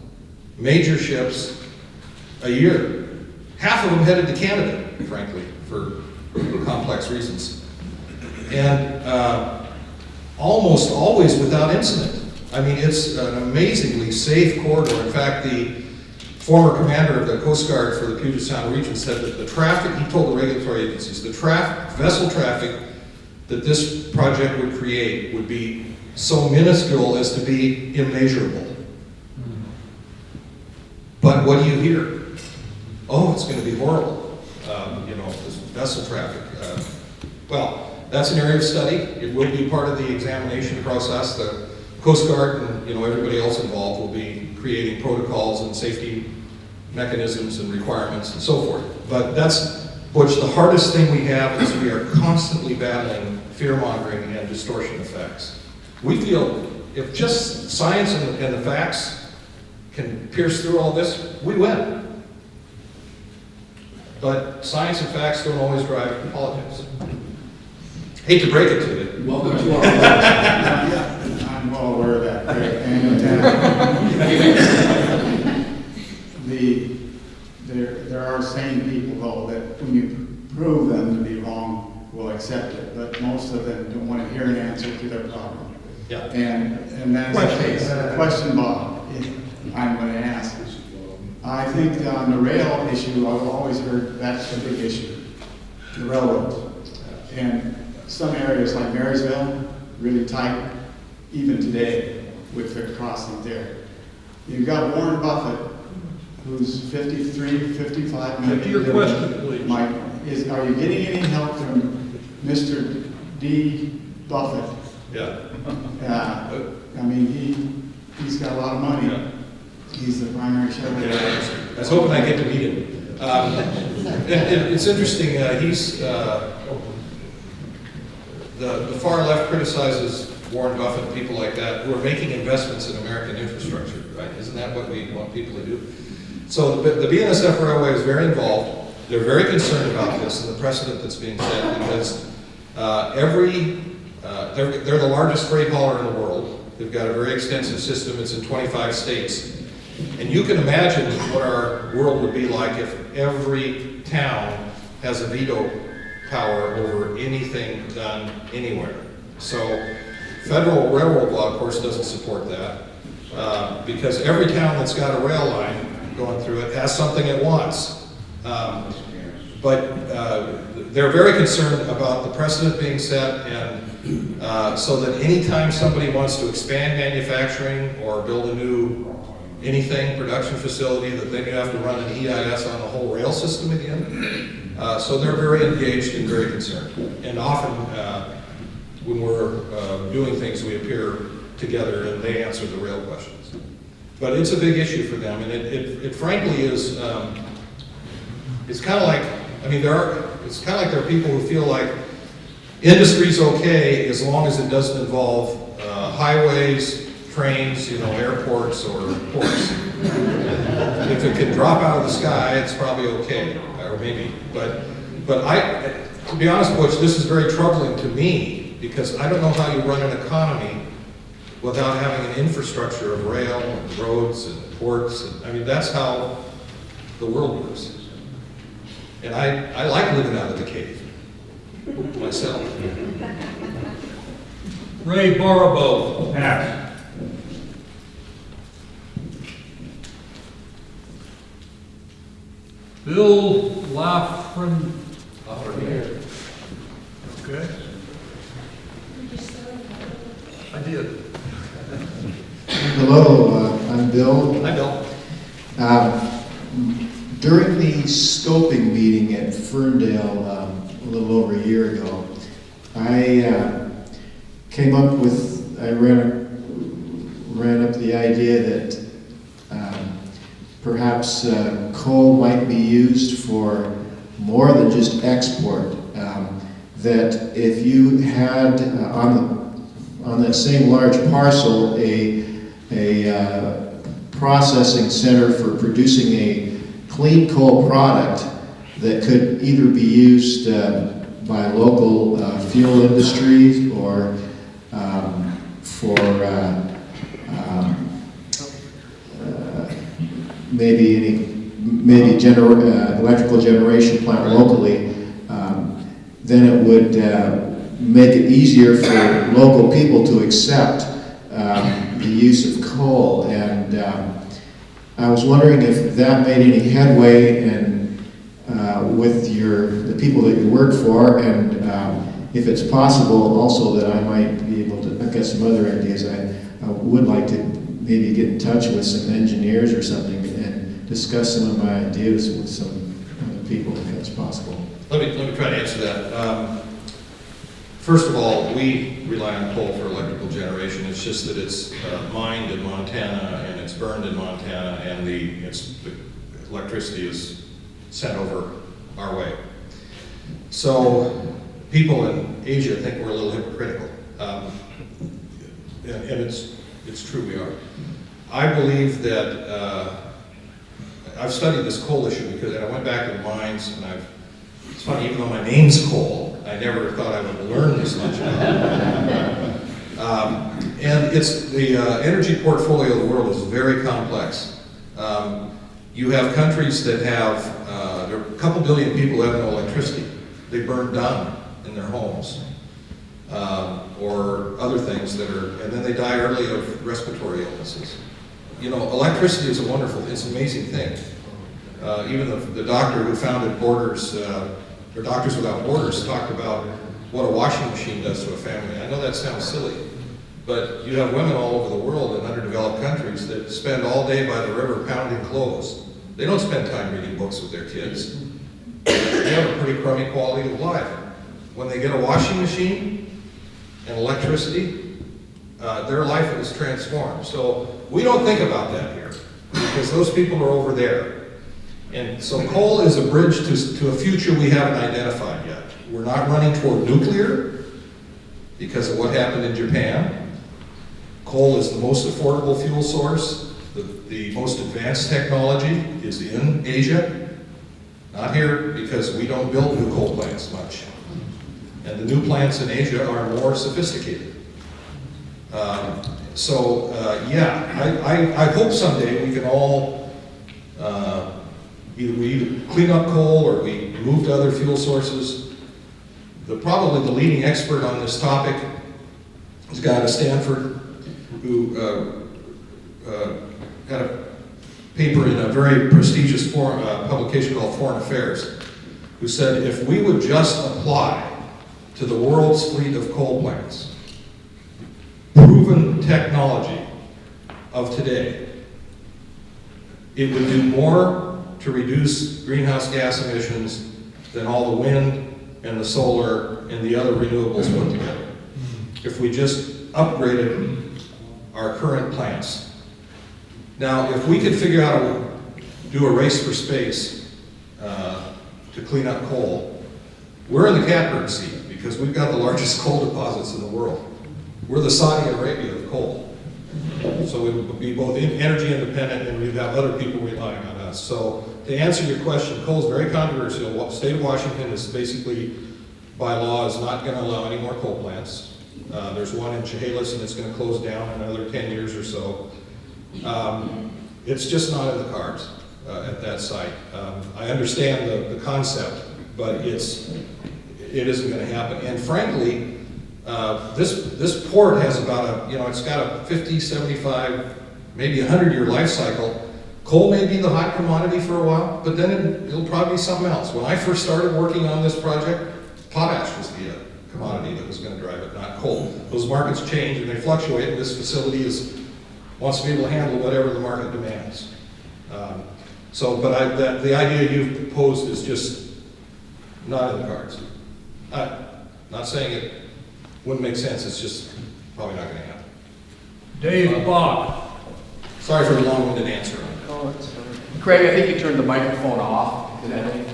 major ships a year. Half of them headed to Canada, frankly, for complex reasons. And almost always without incident. I mean, it's an amazingly safe corridor. In fact, the former commander of the Coast Guard for the Puget Sound region said that the traffic, he told the regulatory agencies, the vessel traffic that this project would create would be so minuscule as to be immeasurable. But what do you hear? Oh, it's going to be horrible. This vessel traffic. Well, that's an area of study. It will be part of the examination process. The Coast Guard and everybody else involved will be creating protocols and safety mechanisms and requirements and so forth. But that's, Butch, the hardest thing we have is we are constantly battling fear-mongering and distortion of facts. We feel if just science and the facts can pierce through all this, we win. But science and facts don't always drive politics. Hate to break it to you. Welcome to our world. I'm well aware of that. And there are sane people, though, that when you prove them to be wrong, will accept it. But most of them don't want to hear an answer to their problem. Yeah. And that's the case. Question, Bob, I'm going to ask. I think on the rail issue, I've always heard that's the big issue, the railroads. And some areas like Marysville, really tight, even today, with the crossing there. You've got Warren Buffett, who's 53, 55 million. Get to your question, please. Mike, are you getting any help from Mr. D. Buffett? Yeah. I mean, he's got a lot of money. Yeah. He's the primary shareholder. I was hoping I'd get to meet him. It's interesting, the far left criticizes Warren Buffett and people like that who are making investments in American infrastructure, right? Isn't that what we want people to do? So the BNSF Railway is very involved. They're very concerned about this and the precedent that's being set because they're the largest freight hauler in the world. They've got a very extensive system. It's in 25 states. And you can imagine what our world would be like if every town has a veto power over anything done anywhere. So federal railroad law, of course, doesn't support that because every town that's got a rail line going through it has something it wants. But they're very concerned about the precedent being set and so that anytime somebody wants to expand manufacturing or build a new production facility, that then you have to run an EIS on the whole rail system again. So they're very engaged and very concerned. And often when we're doing things, we appear together and they answer the rail questions. But it's a big issue for them, and it frankly is, it's kind of like, it's kind of like there are people who feel like industry's okay as long as it doesn't involve highways, trains, airports or ports. If it can drop out of the sky, it's probably okay, or maybe. But to be honest, Butch, this is very troubling to me because I don't know how you run an economy without having an infrastructure of rail and roads and ports. That's how the world works. And I like living out of the cave myself. Ray Barabow, next. Bill Lafren. Okay. I did. Hello, I'm Bill. Hi, Bill. During the scoping meeting at Ferndale a little over a year ago, I came up with, I ran up the idea that perhaps coal might be used for more than just export. That if you had on that same large parcel a processing center for producing a clean coal product that could either be used by local fuel industries or for maybe electrical generation plant locally, then it would make it easier for local people to accept the use of coal. And I was wondering if that made any headway with the people that you work for, and if it's possible also that I might be able to, I've got some other ideas. I would like to maybe get in touch with some engineers or something and discuss some of my ideas with some other people if that's possible. Let me try to answer that. First of all, we rely on coal for electrical generation. It's just that it's mined in Montana and it's burned in Montana, and the electricity is sent over our way. So people in Asia think we're a little hypocritical, and it's true we are. I believe that I've studied this coal issue because I went back to the mines, and it's funny, even though my name's coal, I never thought I would learn this much about it. And it's the energy portfolio of the world is very complex. You have countries that have, there are a couple billion people that have no electricity. They burn down in their homes, or other things that are, and then they die early of respiratory illnesses. You know, electricity is a wonderful, it's an amazing thing. Even the doctor who founded Borders, or Doctors Without Borders, talked about what a washing machine does to a family. I know that sounds silly, but you have women all over the world in underdeveloped countries that spend all day by the river pounding clothes. They don't spend time reading books with their kids. They have a pretty crummy quality of life. When they get a washing machine and electricity, their life is transformed. So we don't think about that here, because those people are over there. And so coal is a bridge to a future we haven't identified yet. We're not running toward nuclear because of what happened in Japan. Coal is the most affordable fuel source. The most advanced technology is in Asia, not here, because we don't build new coal plants much. And the new plants in Asia are more sophisticated. I hope someday we can all either clean up coal or we move to other fuel sources. Probably the leading expert on this topic is a guy at Stanford who had a paper in a very prestigious publication called Foreign Affairs, who said if we would just apply to the world's fleet of coal plants proven technology of today, it would do more to reduce greenhouse gas emissions than all the wind and the solar and the other renewables put together. If we just upgraded our current plants. Now, if we could figure out to do a race for space to clean up coal, we're in the catbird seat because we've got the largest coal deposits in the world. We're the Saudi Arabia of coal. So we would be both energy independent and we'd have other people relying on us. So to answer your question, coal is very controversial. The state of Washington is basically, by law, is not going to allow any more coal plants. There's one in Chehalis and it's going to close down in another 10 years or so. It's just not in the cards at that site. I understand the concept, but it isn't going to happen. And frankly, this port has about it's got a 50, 75, maybe 100-year life cycle. Coal may be the hot commodity for a while, but then it'll probably be something else. When I first started working on this project, potash was the commodity that was going to drive it, not coal. Those markets change and they fluctuate, and this facility wants to be able to handle whatever the market demands. The idea you've proposed is just not in the cards. Not saying it wouldn't make sense, it's just probably not gonna happen. Dave Bach. Sorry for the long-winded answer. Craig, I think you turned the microphone off. Did I?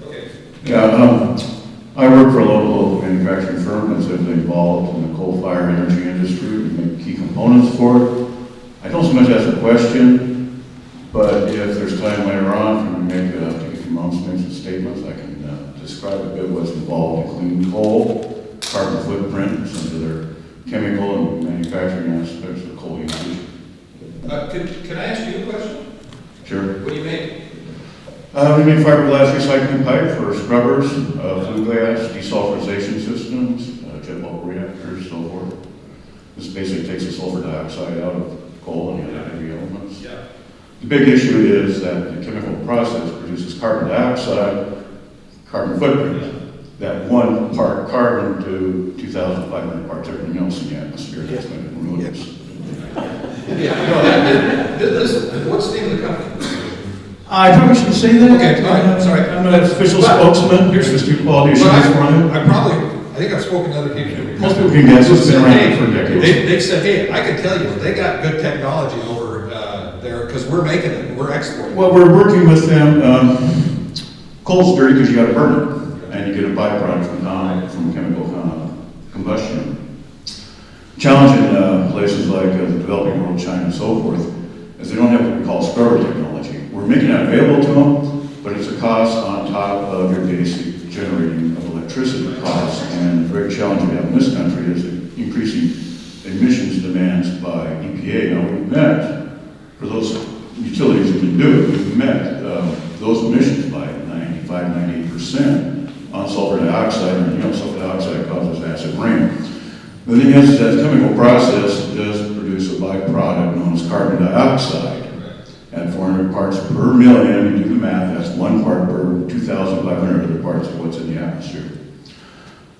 Okay. Yeah, I work for a local manufacturing firm that's involved in the coal-fired energy industry. We make key components for it. I don't so much ask a question, but if there's time later on for me to make a few announcements and statements, I can describe a bit what's involved in clean coal, carbon footprint, some of their chemical and manufacturing aspects of coal usage. Can I ask you a question? Sure. What do you make? We make fiberglass recycling pipe for scrubbers, flue gas, desulfurization systems, jet bulk reactors, so forth. This basically takes the sulfur dioxide out of coal and the other heavy elements. Yeah. The big issue is that the chemical process produces carbon dioxide, carbon footprint, that 1 part carbon to 2,500 parts everything else in the atmosphere. That's going to ruin us. Yeah, no, what's the name of the company? I probably shouldn't say that. Okay, all right, sorry. I'm not an official spokesman. Here's the quality assurance from it. I think I've spoken to other people. Most people can guess it's been around for decades. They said, hey, I can tell you, they got good technology over there, because we're making it, we're exporting. Well, we're working with them. Coal's dirty because you got to burn it, and you get a byproduct from chemical combustion. Challenge in places like the developing world, China and so forth, is they don't have what we call scrubber technology. We're making that available to them, but it's a cost on top of your basic generating of electricity costs. And the very challenge we have in this country is increasing emissions demands by EPA. Now, we've met, for those utilities that can do it, we've met those emissions by 95–98% on sulfur dioxide. And sulfur dioxide causes acid rain. The thing is that the chemical process does produce a byproduct known as carbon dioxide. At 400 parts per million, you do the math, that's 1 part per 2,500 other parts of what's in the atmosphere.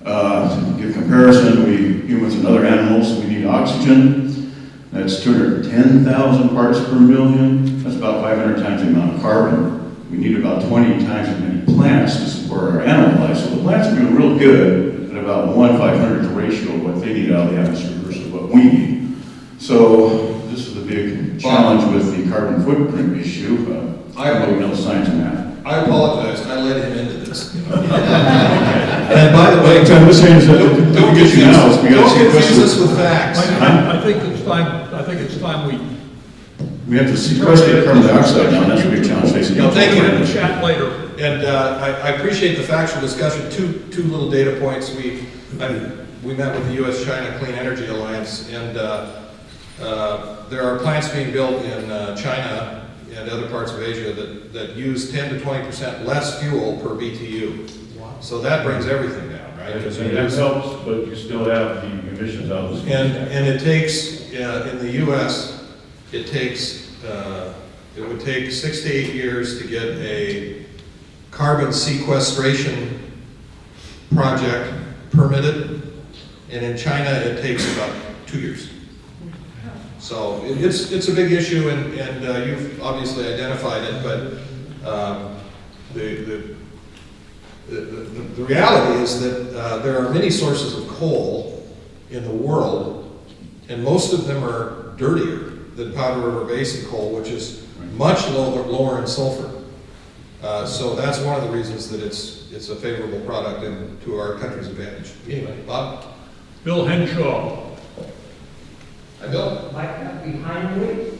To give comparison, humans and other animals, we need oxygen. That's 210,000 parts per million. That's about 500 times the amount of carbon. We need about 20 times as many plants to support our animal life. So the plants are doing real good at about 1/500 ratio of what they need out of the atmosphere versus what we need. So this is the big challenge with the carbon footprint issue. I don't know the science in that. I apologize, I led him into this. And by the way, I'm just saying, don't get you now. Don't confuse us with facts. I think it's time we have to sequester carbon dioxide now. That's a big challenge facing. Thank you. We'll chat later. And I appreciate the factual discussion. Two little data points. We met with the U.S.-China Clean Energy Alliance, and there are plants being built in China and other parts of Asia that use 10 to 20% less fuel per BTU. Wow. So that brings everything down, right? And that helps, but you still have the emissions out of the and it takes, in the U.S., it would take 6 to 8 years to get a carbon sequestration project permitted, and in China it takes about 2 years. So it's a big issue, and you've obviously identified it, but the reality is that there are many sources of coal in the world, and most of them are dirtier than Powder River Basin coal, which is much lower in sulfur. So that's one of the reasons that it's a favorable product and to our country's advantage. Anyway, Bob? Bill Henshaw. Hi, Bill. Might not behind me.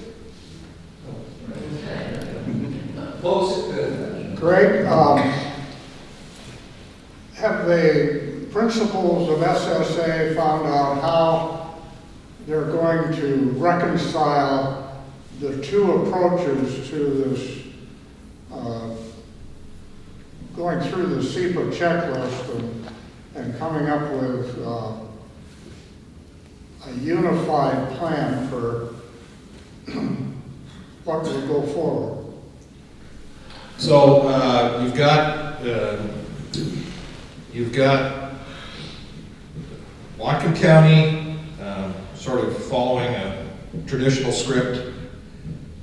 Close. Greg, have the principals of SSA found out how they're going to reconcile the two approaches to this, going through the SEPA checklist and coming up with a unified plan for what will go forward? So you've got Whatcom County sort of following a traditional script.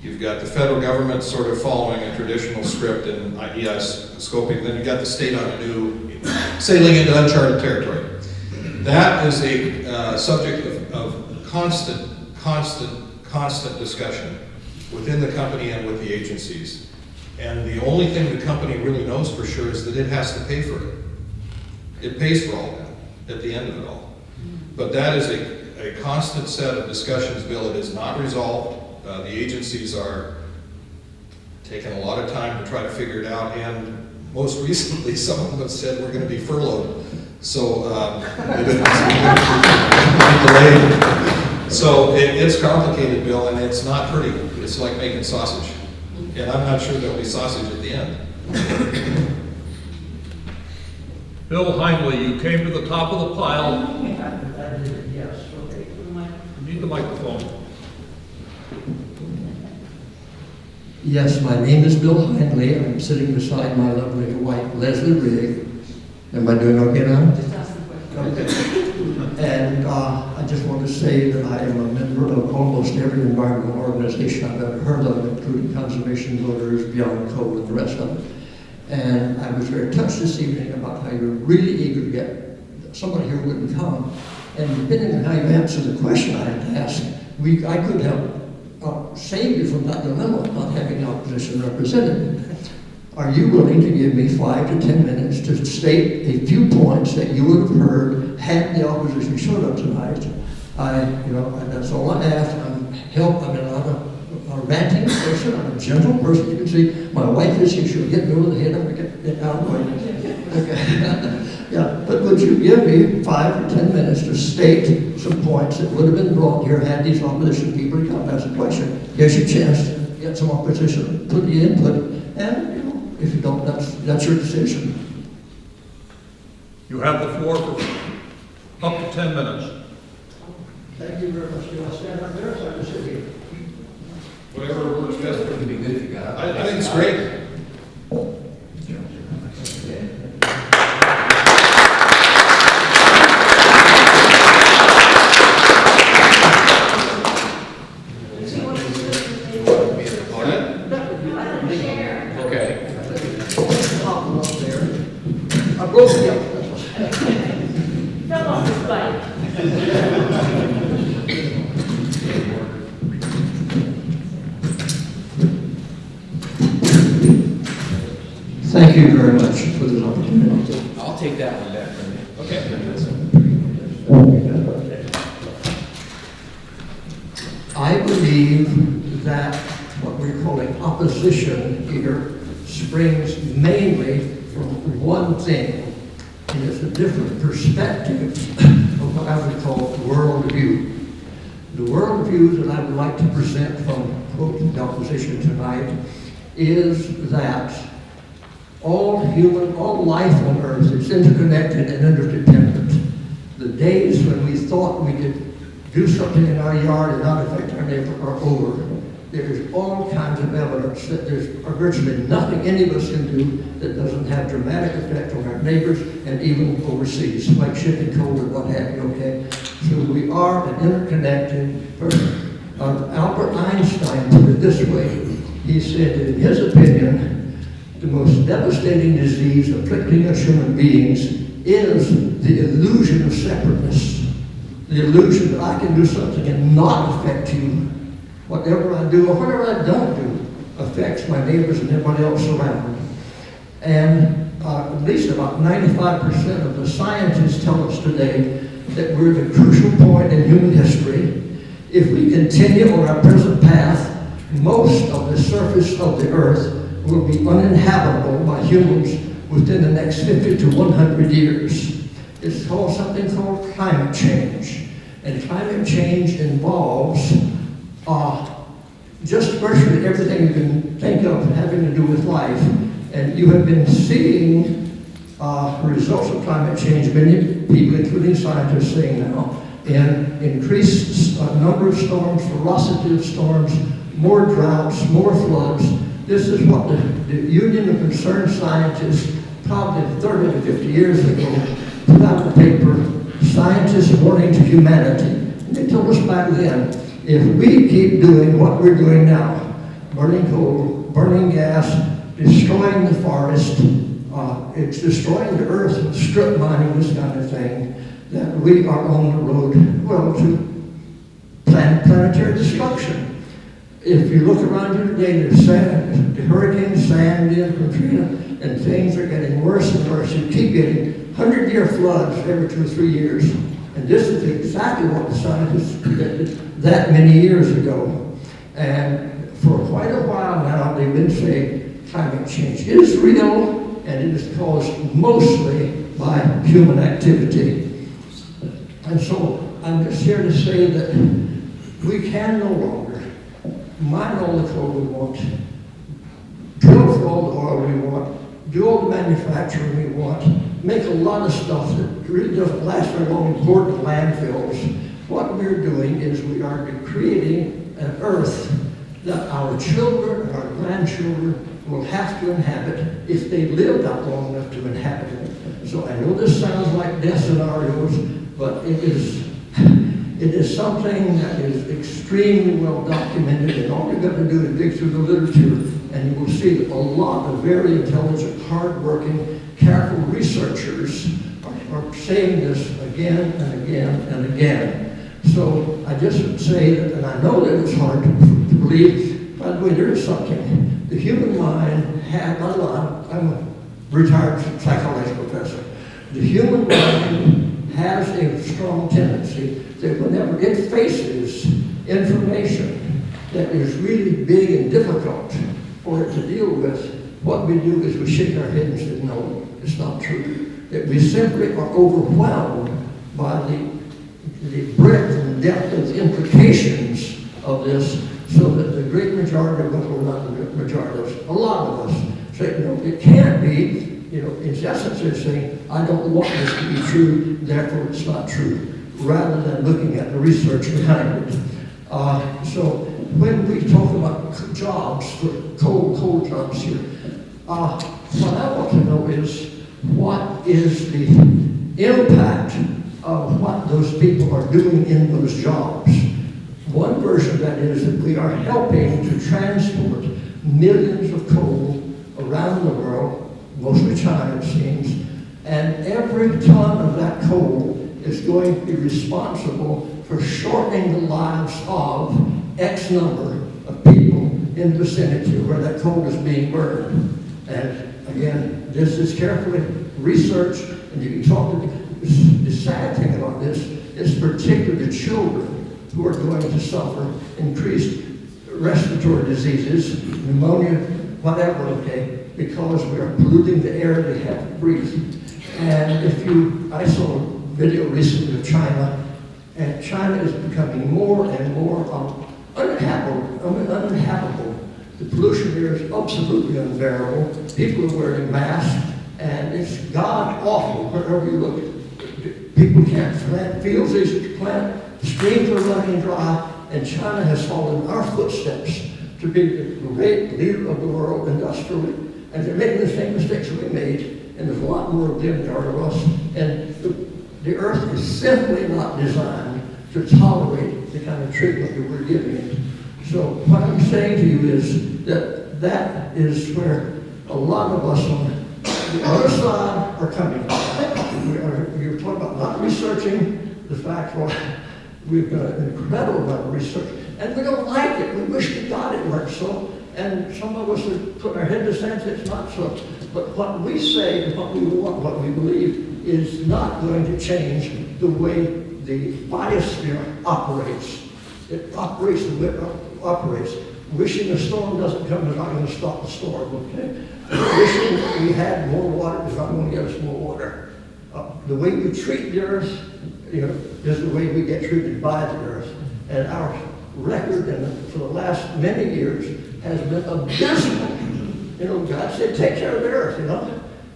You've got the federal government sort of following a traditional script in IES scoping. Then you've got the state on a new, sailing into uncharted territory. That is a subject of constant discussion within the company and with the agencies. And the only thing the company really knows for sure is that it has to pay for it. It pays for all that at the end of it all. But that is a constant set of discussions, Bill. It is not resolved. The agencies are taking a lot of time to try to figure it out, and most recently some of them have said we're going to be furloughed. So so it's complicated, Bill, and it's not pretty. It's like making sausage. And I'm not sure there'll be sausage at the end. Bill Hindley, you came to the top of the pile. Yes, okay. You need the microphone. Yes, my name is Bill Hindley. I'm sitting beside my lovely wife, Leslie Rigg. Am I doing okay now? Okay. And I just want to say that I am a member of almost every environmental organization I've ever heard of, including Conservation Voters, Beyond Coal, and the rest of it. And I was very touched this evening about how you're really eager to get somebody here wouldn't come. And depending on how you answer the question I had to ask, I could have saved you from that dilemma of not having the opposition represented. Are you willing to give me 5 to 10 minutes to state a few points that you would have heard had the opposition showed up tonight? That's all I ask. I'm not a ranting person. I'm a gentle person. You can see my wife is here. She'll get me over the head. I'm going to get out of the way. Okay. Yeah, but would you give me 5 or 10 minutes to state some points that would have been brought here had these opposition people come? That's the question. Here's your chance to get some opposition, put the input, and if you don't, that's your decision. You have the floor for up to 10 minutes. Thank you very much. Do I stand up there or should I just sit here? Whatever works best. It would be good if you got up. I think it's great. Okay. I broke the up. Fell off his bike. Thank you very much for this opportunity. I'll take that one back from you. Okay. I believe that what we're calling opposition here springs mainly from one thing, and it's a different perspective of what I would call worldview. The worldview that I would like to present from the opposition tonight is that all life on earth is interconnected and interdependent. The days when we thought we could do something in our yard and not affect our neighbor are over. There's all kinds of evidence that there's virtually nothing any of us can do that doesn't have dramatic effect on our neighbors and even overseas, like shipping coal or what have you, okay? So we are an interconnected person. Albert Einstein put it this way. He said that in his opinion, the most devastating disease afflicting us human beings is the illusion of separateness. The illusion that I can do something and not affect you. Whatever I do or whatever I don't do affects my neighbors and everybody else around me. And at least about 95% of the scientists tell us today that we're at a crucial point in human history. If we continue on our present path, most of the surface of the earth will be uninhabitable by humans within the next 50 to 100 years. It's called something called climate change. And climate change involves just virtually everything you can think of having to do with life. And you have been seeing results of climate change, many people, including scientists, saying now, in increased number of storms, ferocity of storms, more droughts, more floods. This is what the Union of Concerned Scientists, probably 30 to 50 years ago, put out a paper, Scientists Warning to Humanity. And they told us back then, if we keep doing what we're doing now, burning coal, burning gas, destroying the forest, it's destroying the earth, strip mining, this kind of thing, that we are on the road, well, to planetary destruction. If you look around you today, there's sand, the Hurricane Sandy and Katrina, and things are getting worse and worse. You keep getting 100-year floods every 2 or 3 years. And this is exactly what the scientists predicted that many years ago. And for quite a while now, they've been saying climate change is real, and it is caused mostly by human activity. And so I'm just here to say that we can no longer mine all the coal we want, drill for all the oil we want, do all the manufacturing we want, make a lot of stuff that really doesn't last very long in port and landfills. What we're doing is we are creating an earth that our children and our grandchildren will have to inhabit if they live that long enough to inhabit it. So I know this sounds like death scenarios, but it is something that is extremely well documented, and all you've got to do is dig through the literature, and you will see a lot of very intelligent, hard-working, careful researchers are saying this again and again and again. So I just would say that, and I know that it's hard to believe, by the way, there is something. The human mind has, I'm a retired psychology professor. The human mind has a strong tendency that whenever it faces information that is really big and difficult for it to deal with, what we do is we shake our head and say, no, it's not true. That we simply are overwhelmed by the breadth and depth of the implications of this, so that the great majority of us, or not the majority of us, a lot of us say, no, it can't be. In essence, they're saying, I don't want this to be true, therefore it's not true, rather than looking at the research behind it. So when we talk about jobs, for coal jobs here, what I want to know is, what is the impact of what those people are doing in those jobs? One version of that is that we are helping to transport millions of coal around the world, mostly China it seems, and every ton of that coal is going to be responsible for shortening the lives of X number of people in the vicinity where that coal is being burned. And again, this is carefully researched, and you can talk to the sad thing about this is particularly children who are going to suffer increased respiratory diseases, pneumonia, whatever, okay, because we are polluting the air they have to breathe. And I saw a video recently of China, and China is becoming more and more uninhabitable. The pollution here is absolutely unbearable. People are wearing masks, and it's god-awful wherever you look. People can't plant fields easy to plant, streams are running dry, and China has followed our footsteps to be the great leader of the world industrially, and they're making the same mistakes we made, and there's a lot more of them than there are of us, and the earth is simply not designed to tolerate the kind of treatment that we're giving it. So what I'm saying to you is that is where a lot of us on the other side are coming. You're talking about not researching the fact, well, we've got an incredible amount of research, and we don't like it. We wish to God it weren't so, and some of us have put our head in the sand and say it's not so. But what we say and what we want, what we believe, is not going to change the way the biosphere operates. It operates the way it operates. Wishing a storm doesn't come is not going to stop the storm, okay? Wishing that we had more water is not going to get us more water. The way we treat the earth, is the way we get treated by the earth. And our record for the last many years has been abysmal. God said, take care of the earth,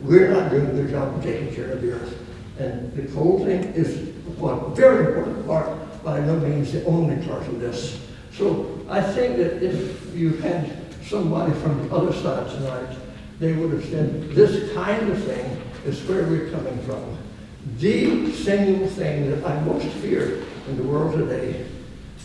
We're not doing a good job of taking care of the earth. And the coal thing is one very important part, by no means the only part of this. So I think that if you had somebody from the other side tonight, they would have said, this kind of thing is where we're coming from. The single thing that I most fear in the world today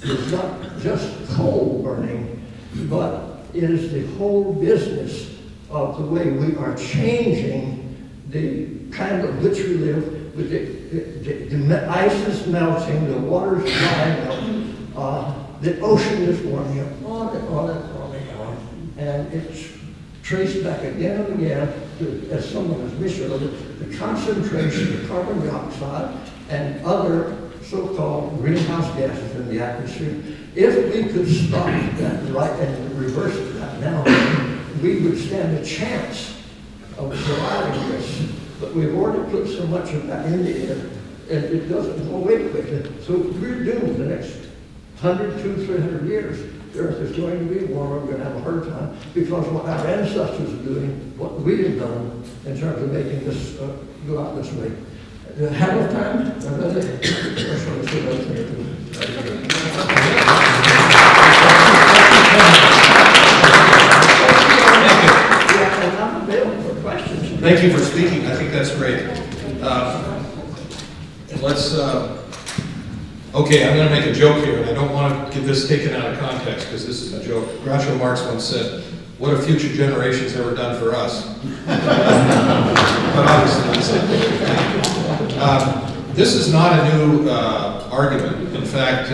is not just coal burning, but is the whole business of the way we are changing the kind of which we live the ice is melting, the water's drying up, the ocean is warming up, on and on and on and on. And it's traced back again and again, to, as someone has mentioned, the concentration of carbon dioxide and other so-called greenhouse gases in the atmosphere. If we could stop that right and reverse that now, we would stand a chance of surviving this. But we've already put so much of that in the air, and it doesn't go away quickly. So we're doomed the next 100, 200, 300 years. The Earth is going to be warmer, we're going to have a hard time, because what our ancestors are doing, what we have done in terms of making this go out this way. Have enough time? Thank you for speaking. I think that's great. Let's, okay, I'm going to make a joke here, and I don't want to get this taken out of context because this is a joke. Groucho Marx once said, "What have future generations ever done for us?" But obviously, that's it. This is not a new argument. In fact,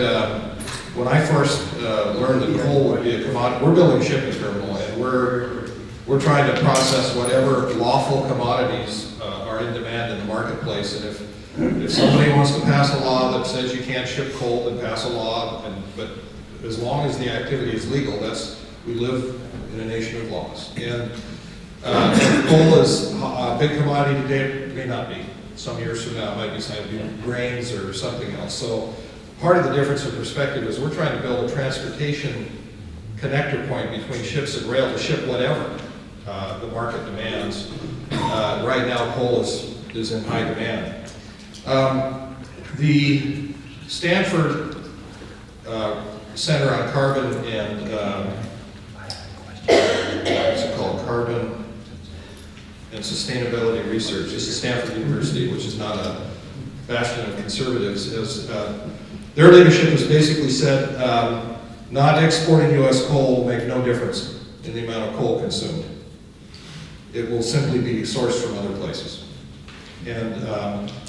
when I first learned that coal would be a commodity, we're building a shipping terminal, and we're trying to process whatever lawful commodities are in demand in the marketplace. And if somebody wants to pass a law that says you can't ship coal, then pass a law. But as long as the activity is legal, we live in a nation of laws. And coal is a big commodity today. It may not be. Some years from now, it might be something grains or something else. So part of the difference in perspective is we're trying to build a transportation connector point between ships and rail to ship whatever the market demands. Right now, coal is in high demand. The Stanford Center on Carbon and what's it called? Carbon and Sustainability Research. This is Stanford University, which is not a bastion of conservatives. Their leadership has basically said not exporting U.S. coal will make no difference in the amount of coal consumed. It will simply be sourced from other places. And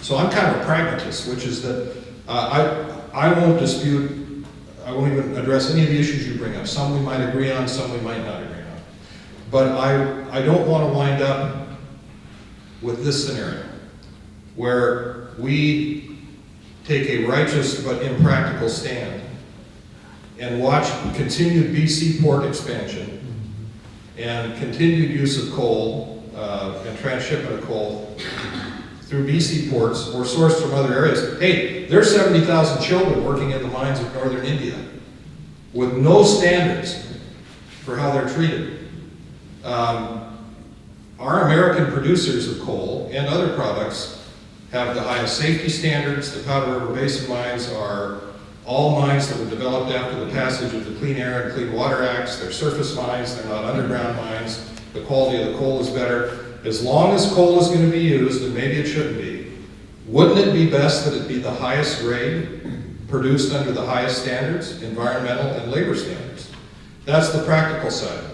so I'm kind of a pragmatist, which is that I won't dispute, I won't even address any of the issues you bring up. Some we might agree on, some we might not agree on. But I don't want to wind up with this scenario, where we take a righteous but impractical stand and watch continued BC port expansion and continued use of coal and transshipment of coal through BC ports or sourced from other areas. Hey, there's 70,000 children working in the mines of northern India with no standards for how they're treated. Our American producers of coal and other products have the highest safety standards. The Powder River Basin mines are all mines that were developed after the passage of the Clean Air and Clean Water Acts. They're surface mines, they're not underground mines. The quality of the coal is better. As long as coal is going to be used, and maybe it shouldn't be, wouldn't it be best that it be the highest grade, produced under the highest standards, environmental and labor standards? That's the practical side.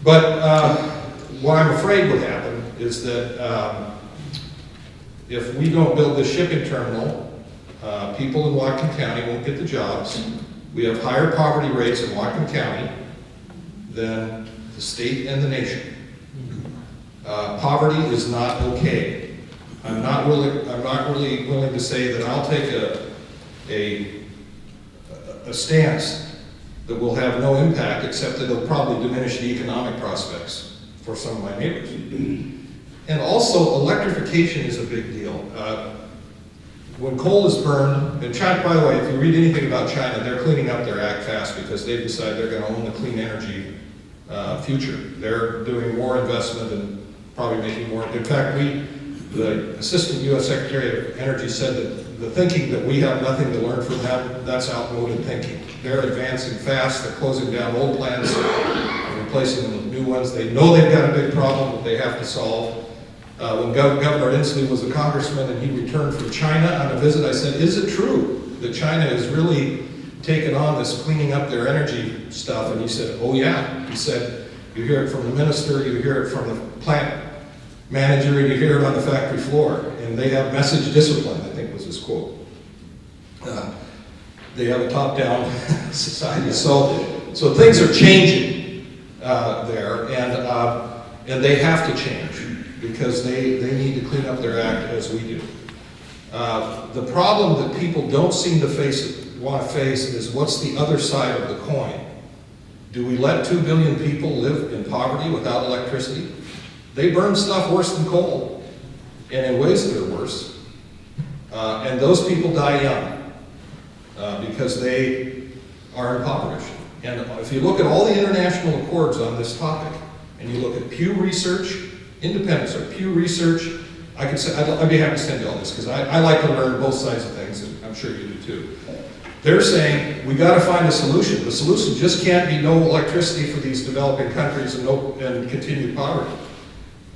But what I'm afraid would happen is that if we don't build this shipping terminal, people in Whatcom County won't get the jobs. We have higher poverty rates in Whatcom County than the state and the nation. Poverty is not okay. I'm not really willing to say that I'll take a stance that will have no impact, except that it'll probably diminish the economic prospects for some of my neighbors. And also, electrification is a big deal. When coal is burned, and China, by the way, if you read anything about China, they're cleaning up their act fast because they've decided they're going to own the clean energy future. They're doing more investment and probably making more. In fact, the Assistant U.S. Secretary of Energy said that the thinking that we have nothing to learn from them, that's outmoded thinking. They're advancing fast, they're closing down old plants, replacing them with new ones. They know they've got a big problem that they have to solve. When Governor Inslee was a congressman and he returned from China on a visit, I said, is it true that China has really taken on this cleaning up their energy stuff? And he said, oh yeah. He said, you hear it from the minister, you hear it from the plant manager, and you hear it on the factory floor. And they have message discipline, I think was his quote. They have a top-down society. So things are changing there, and they have to change because they need to clean up their act as we do. The problem that people don't seem to want to face is what's the other side of the coin. Do we let 2 billion people live in poverty without electricity? They burn stuff worse than coal, and in ways that are worse. And those people die young because they are impoverished. And if you look at all the international accords on this topic, and you look at Pew Research, independents or Pew Research, I'd be happy to send you all this because I like to learn both sides of things, and I'm sure you do too. They're saying we got to find a solution. The solution just can't be no electricity for these developing countries and continued poverty.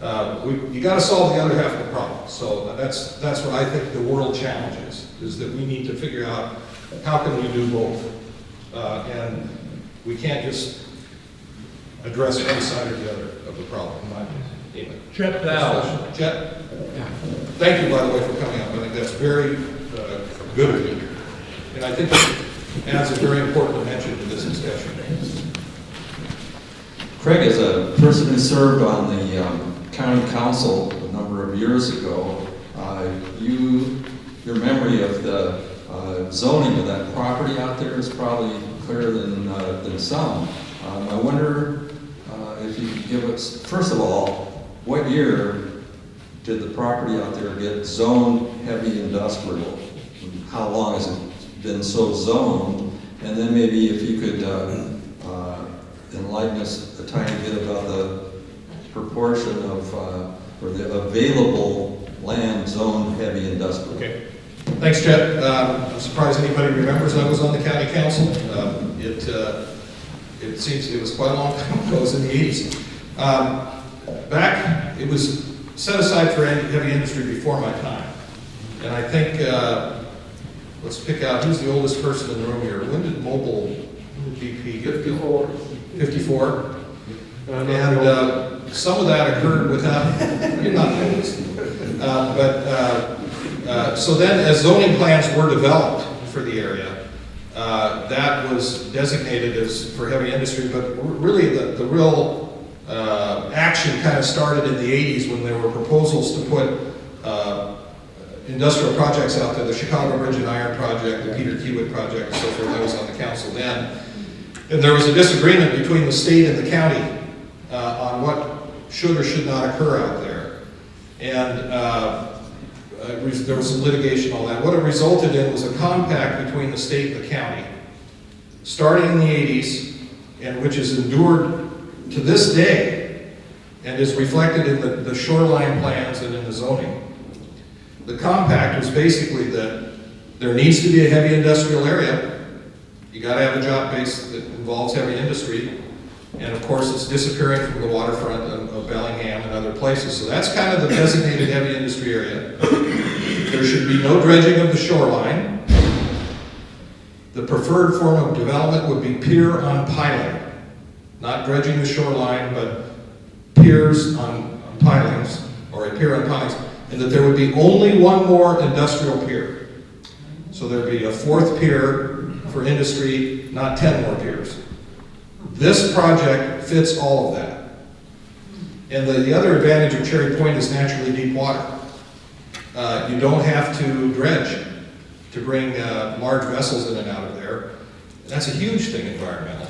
You got to solve the other half of the problem. So that's what I think the world challenge is that we need to figure out how can we do both, and we can't just address one side or the other of the problem. Chet Powell. Chet, thank you, by the way, for coming up. I think that's very good of you. And I think it adds a very important dimension to this discussion. Craig, as a person who served on the county council a number of years ago, your memory of the zoning of that property out there is probably clearer than some. I wonder if you could give us, first of all, what year did the property out there get zoned heavy industrial? How long has it been so zoned? And then maybe if you could enlighten us a tiny bit about the proportion of, or the available land zoned heavy industrial. Okay. Thanks, Chet. I'm surprised anybody remembers I was on the county council. It seems it was quite a long time ago. It was in the 80s. Back, it was set aside for heavy industry before my time. And I think, let's pick out, who's the oldest person in the room here? When did BP get built? 54. And some of that occurred without, you're not the oldest. So then as zoning plans were developed for the area, that was designated as for heavy industry, but really the real action kind of started in the 80s when there were proposals to put industrial projects out there, the Chicago Bridge and Iron Project, the Peter Kiewit Project, and so forth. I was on the council then. And there was a disagreement between the state and the county on what should or should not occur out there. And there was some litigation, all that. What it resulted in was a compact between the state and the county, starting in the 80s, and which has endured to this day, and is reflected in the shoreline plans and in the zoning. The compact was basically that there needs to be a heavy industrial area. You got to have a job base that involves heavy industry. And of course, it's disappearing from the waterfront of Bellingham and other places. So that's kind of the designated heavy industry area. There should be no dredging of the shoreline. The preferred form of development would be pier on piling. Not dredging the shoreline, but piers on pilings, or a pier on pilings. And that there would be only one more industrial pier. So there'd be a fourth pier for industry, not 10 more piers. This project fits all of that. And the other advantage of Cherry Point is naturally deep water. You don't have to dredge to bring large vessels in and out of there. That's a huge thing environmentally.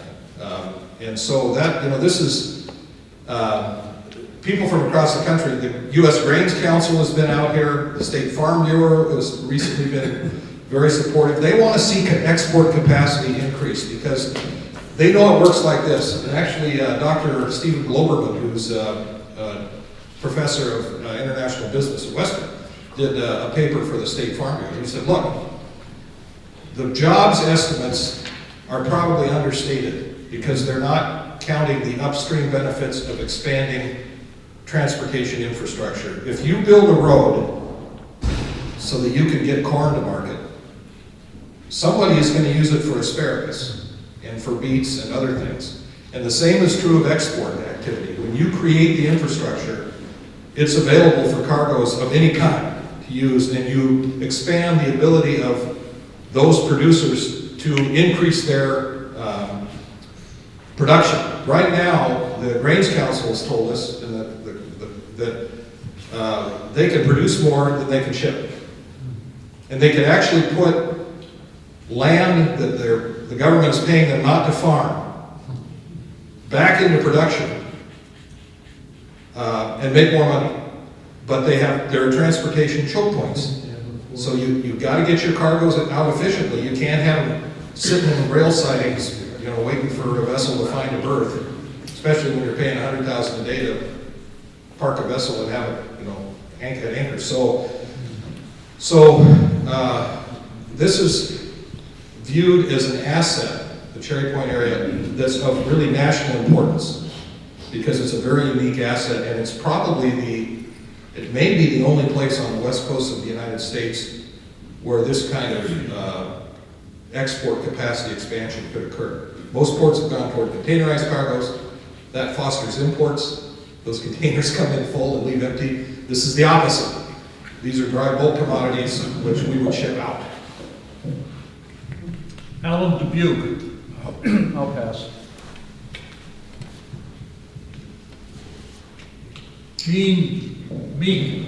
And so that, this is, people from across the country, the U.S. Grains Council has been out here, the State Farm Bureau has recently been very supportive. They want to see export capacity increase because they know it works like this. And actually, Dr. Stephen Globerman, who's a professor of international business at Western, did a paper for the State Farm Bureau. He said, look, the jobs estimates are probably understated because they're not counting the upstream benefits of expanding transportation infrastructure. If you build a road so that you can get corn to market, somebody is going to use it for asparagus and for beets and other things. And the same is true of export activity. When you create the infrastructure, it's available for cargoes of any kind to use, and you expand the ability of those producers to increase their production. Right now, the Grains Council has told us that they can produce more than they can ship. And they can actually put land that the government is paying them not to farm back into production and make more money. But there are transportation choke points. So you've got to get your cargoes out efficiently. You can't have them sitting in rail sidings, waiting for a vessel to find a berth, especially when you're paying $100,000 a day to park a vessel and have it, at anchor. So this is viewed as an asset, the Cherry Point area, that's of really national importance, because it's a very unique asset, and it's probably it may be the only place on the west coast of the United States where this kind of export capacity expansion could occur. Most ports have gone toward containerized cargoes. That fosters imports. Those containers come in full and leave empty. This is the opposite. These are dry bulk commodities which we would ship out. Alan Dubuque. I'll pass. Gene Meek.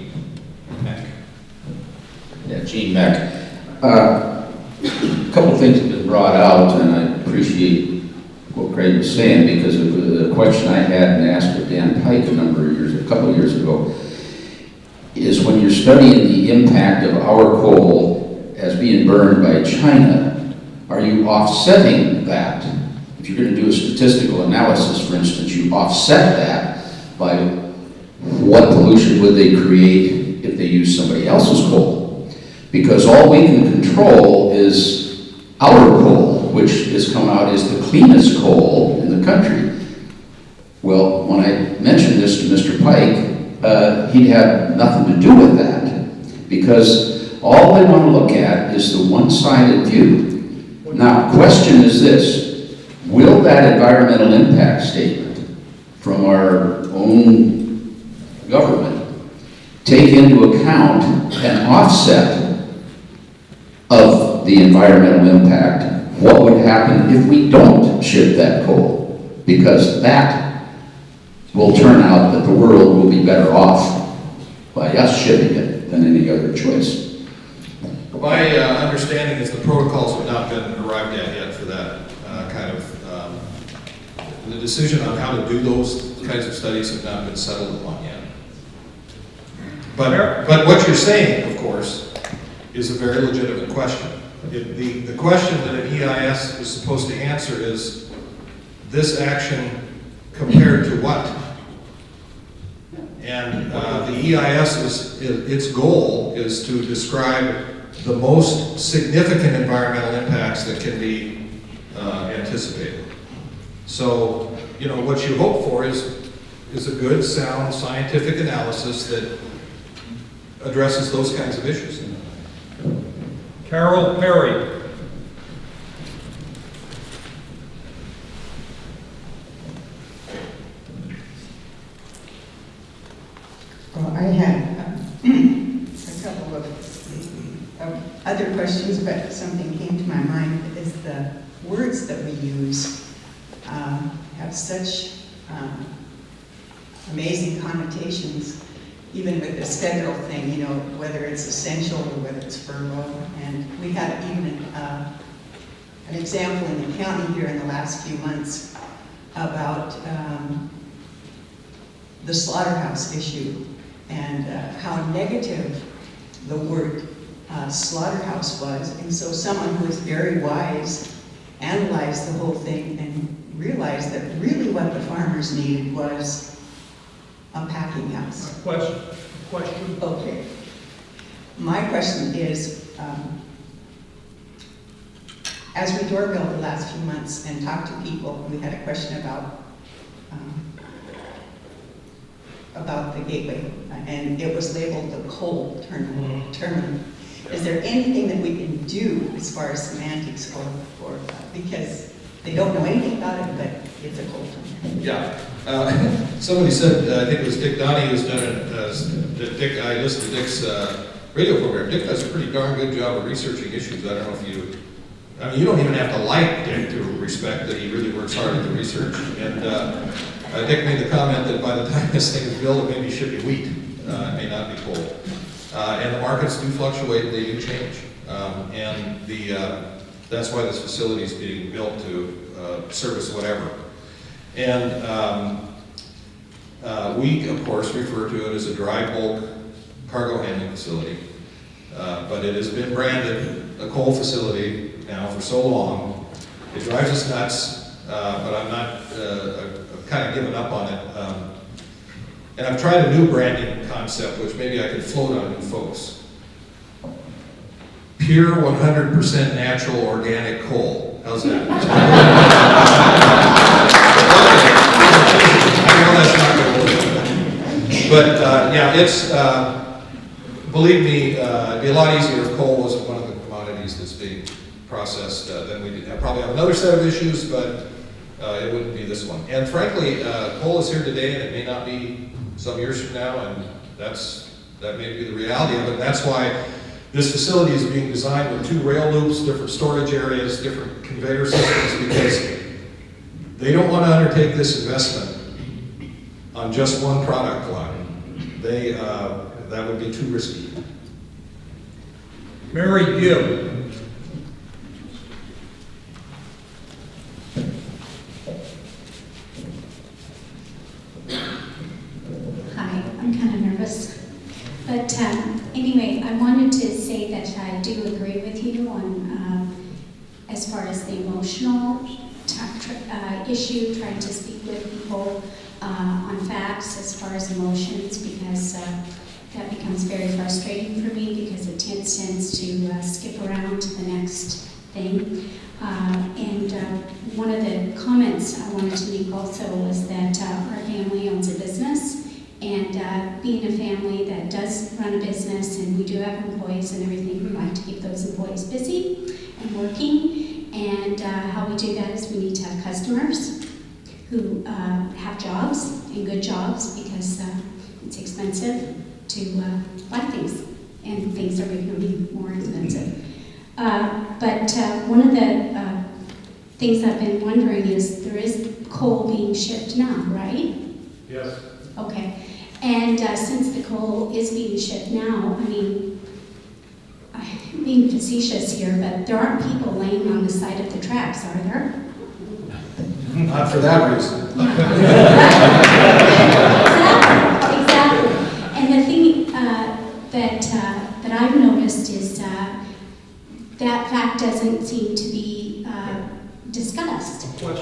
Yeah, Gene Meck. A couple of things have been brought out, and I appreciate what Craig was saying, because of the question I had and asked of Dan Pike a couple of years ago, is when you're studying the impact of our coal as being burned by China, are you offsetting that? If you're going to do a statistical analysis, for instance, you offset that by what pollution would they create if they use somebody else's coal? Because all we can control is our coal, which has come out as the cleanest coal in the country. Well, when I mentioned this to Mr. Pike, he'd have nothing to do with that, because all they want to look at is the one-sided view. Now, question is this: will that environmental impact statement from our own government take into account an offset of the environmental impact? What would happen if we don't ship that coal? Because that will turn out that the world will be better off by us shipping it than any other choice. My understanding is the protocols have not been arrived at yet for that kind of, the decision on how to do those kinds of studies have not been settled upon yet. But what you're saying, of course, is a very legitimate question. The question that an EIS is supposed to answer is this action compared to what? And the EIS, its goal is to describe the most significant environmental impacts that can be anticipated. So, what you hope for is a good, sound, scientific analysis that addresses those kinds of issues. Carol Perry. Well, I had a couple of other questions, but something came to my mind is the words that we use have such amazing connotations, even with this federal thing, whether it's essential or whether it's furlough. And we had even an example in the county here in the last few months about the slaughterhouse issue and how negative the word slaughterhouse was. And so someone who was very wise analyzed the whole thing and realized that really what the farmers needed was a packing house. Question. Okay. My question is, as we doorbelled the last few months and talked to people, we had a question about the Gateway, and it was labeled the coal terminal. Is there anything that we can do as far as semantics for because they don't know anything about it, but it's a coal terminal? Yeah. Somebody said, I think it was Dick Donnie who's done it, I listened to Dick's radio program. Dick does a pretty darn good job of researching issues. I don't know if you, I mean, you don't even have to like Dick to respect that he really works hard at the research. And Dick made the comment that by the time this thing is built, it may be shipping wheat, it may not be coal. And the markets do fluctuate, they do change. That's why this facility is being built to service whatever. And we, of course, refer to it as a dry bulk cargo handling facility. But it has been branded a coal facility now for so long. It drives us nuts, but I'm not, I've kind of given up on it. And I've tried a new branding concept, which maybe I could float on you folks. Pure 100% natural organic coal. How's that? But yeah, it's, believe me, it'd be a lot easier if coal wasn't one of the commodities that's being processed than we did. I probably have another set of issues, but it wouldn't be this one. And frankly, coal is here today and it may not be some years from now, and that may be the reality of it. And that's why this facility is being designed with 2 rail loops, different storage areas, different conveyor systems, because they don't want to undertake this investment on just one product line. That would be too risky. Mary Gibb. Hi, I'm kind of nervous. But anyway, I wanted to say that I do agree with you on, as far as the emotional issue, trying to speak with people on facts as far as emotions, because that becomes very frustrating for me because it tends to skip around to the next thing. And one of the comments I wanted to make also was that our family owns a business, and being a family that does run a business, and we do have employees and everything, we like to keep those employees busy and working. And how we do that is we need to have customers who have jobs, and good jobs, because it's expensive to buy things, and things are becoming more expensive. But one of the things I've been wondering is, there is coal being shipped now, right? Yes. Okay. And since the coal is being shipped now, I mean, I'm being facetious here, but there aren't people laying on the side of the tracks, are there? Not for that reason. Exactly. And the thing that I've noticed is that fact doesn't seem to be discussed. But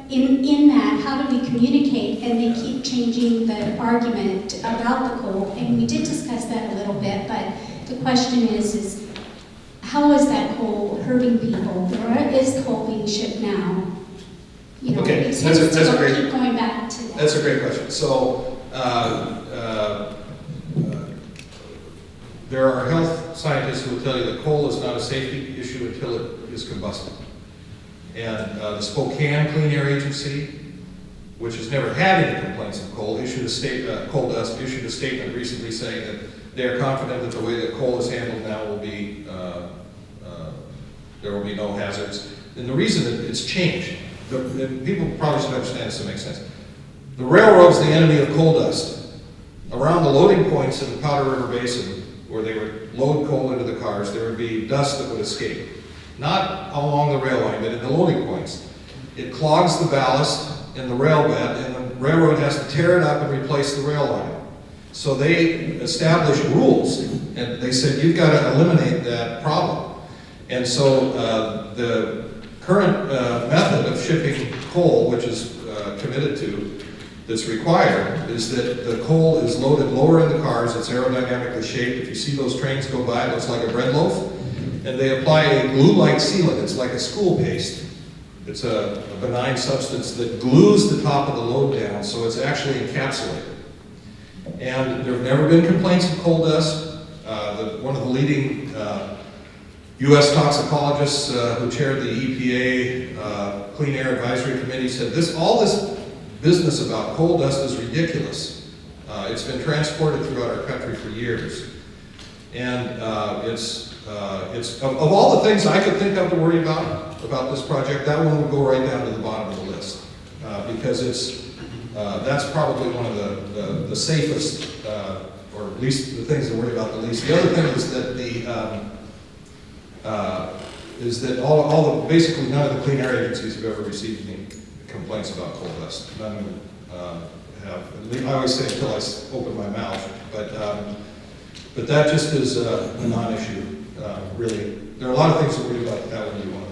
in that, how do we communicate? And they keep changing the argument about the coal, and we did discuss that a little bit, but the question is how is that coal hurting people? There is coal being shipped now. You know, Okay, it that's seems to a great, keep going back to that. that's a great question. So, there are health scientists who will tell you that coal is not a safety issue until it is combusted. And the Spokane Clean Air Agency, which has never had any complaints of coal, coal dust, issued a statement recently saying that they are confident that the way that coal is handled now will be, there will be no hazards. And the reason that it's changed, and people probably should understand this to make sense. The railroad's the enemy of coal dust. Around the loading points in the Powder River Basin, where they would load coal into the cars, there would be dust that would escape. Not along the rail line, but in the loading points. It clogs the ballast in the rail bed, and the railroad has to tear it up and replace the rail line. So they established rules, and they said, you've got to eliminate that problem. And so the current method of shipping coal, which is committed to, that's required, is that the coal is loaded lower in the cars, it's aerodynamically shaped. If you see those trains go by, it looks like a bread loaf. And they apply a glue-like sealant. It's like a school paste. It's a benign substance that glues the top of the load down, so it's actually encapsulated. And there have never been complaints of coal dust. One of the leading U.S. toxicologists who chaired the EPA Clean Air Advisory Committee said all this business about coal dust is ridiculous. It's been transported throughout our country for years. And it's of all the things I could think of to worry about this project, that one would go right down to the bottom of the list. Because that's probably one of the safest, or at least the things to worry about the least. The other thing is that basically none of the clean air agencies have ever received any complaints about coal dust. None have. I always say until I open my mouth, but that just is a non-issue, really. There are a lot of things to worry about that one you want.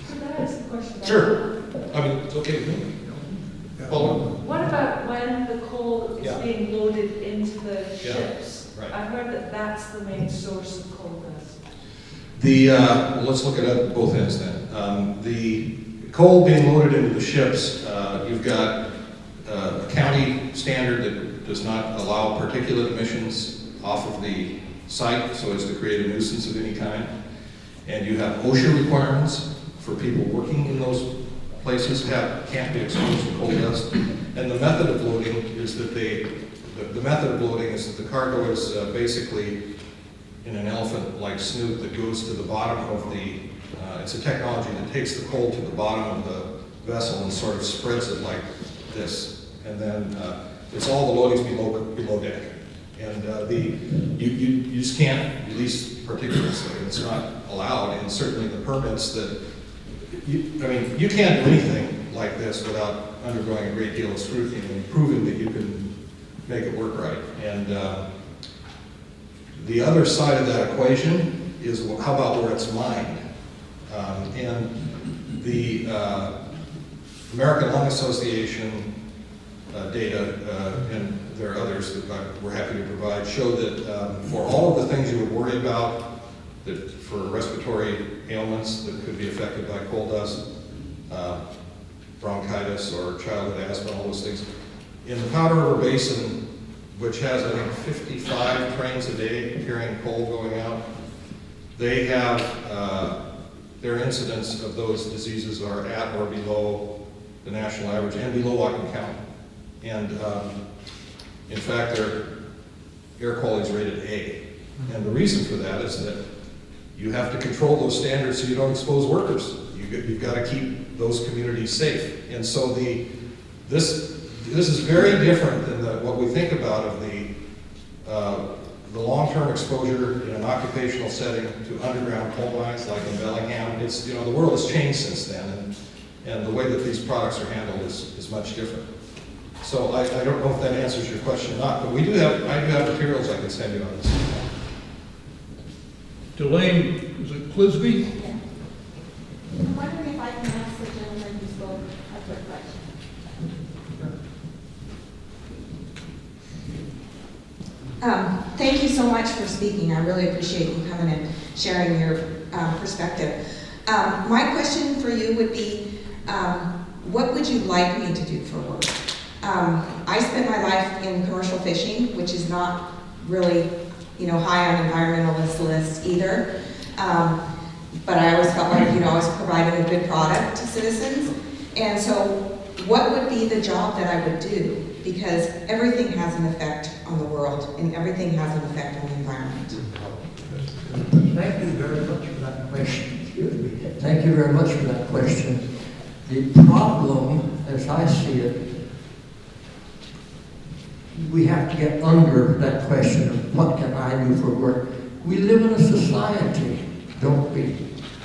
Could I ask a question? Sure. I mean, it's okay with me. What about when the coal is being loaded into the Yeah. ships? Right. I've heard that that's the main source of coal dust. Let's look at both ends then. The coal being loaded into the ships, you've got a county standard that does not allow particulate emissions off of the site so as to create a nuisance of any kind. And you have OSHA requirements for people working in those places can't be exposed to coal dust. And the method of loading is that the cargo is basically in an elephant-like snoot that goes to the bottom of it's a technology that takes the coal to the bottom of the vessel and sort of spreads it like this. And then it's all the loadings below deck. And you just can't release particulates there. It's not allowed, and certainly the permits that, you can't do anything like this without undergoing a great deal of scrutiny and proving that you can make it work right. And the other side of that equation is, well, how about where it's mined? And the American Lung Association data, and there are others that we're happy to provide, show that for all of the things you would worry about, that for respiratory ailments that could be affected by coal dust, bronchitis or childhood asthma, all those things, in the Powder River Basin, which has, I think, 55 trains a day carrying coal going out, they have, their incidence of those diseases are at or below the national average and below Whatcom County. And in fact, their air quality is rated A. And the reason for that is that you have to control those standards so you don't expose workers. You've got to keep those communities safe. And so this is very different than what we think about of the long-term exposure in an occupational setting to underground coal mines like in Bellingham. It's, the world has changed since then, and the way that these products are handled is much different. So I don't know if that answers your question or not, but I do have materials I can send you on this. Delane, is it Clisby? Yeah. I'm wondering if I can ask the gentleman who spoke a quick question. Thank you so much for speaking. I really appreciate you coming and sharing your perspective. My question for you would be, what would you like me to do for work? I spent my life in commercial fishing, which is not really, high on environmentalist lists either. But I always felt like, I was providing a good product to citizens. And so what would be the job that I would do? Because everything has an effect on the world, and everything has an effect on the environment. Thank you very much for that question. Excuse me. Thank you very much for that question. The problem, as I see it, we have to get under that question of what can I do for work. We live in a society, don't we?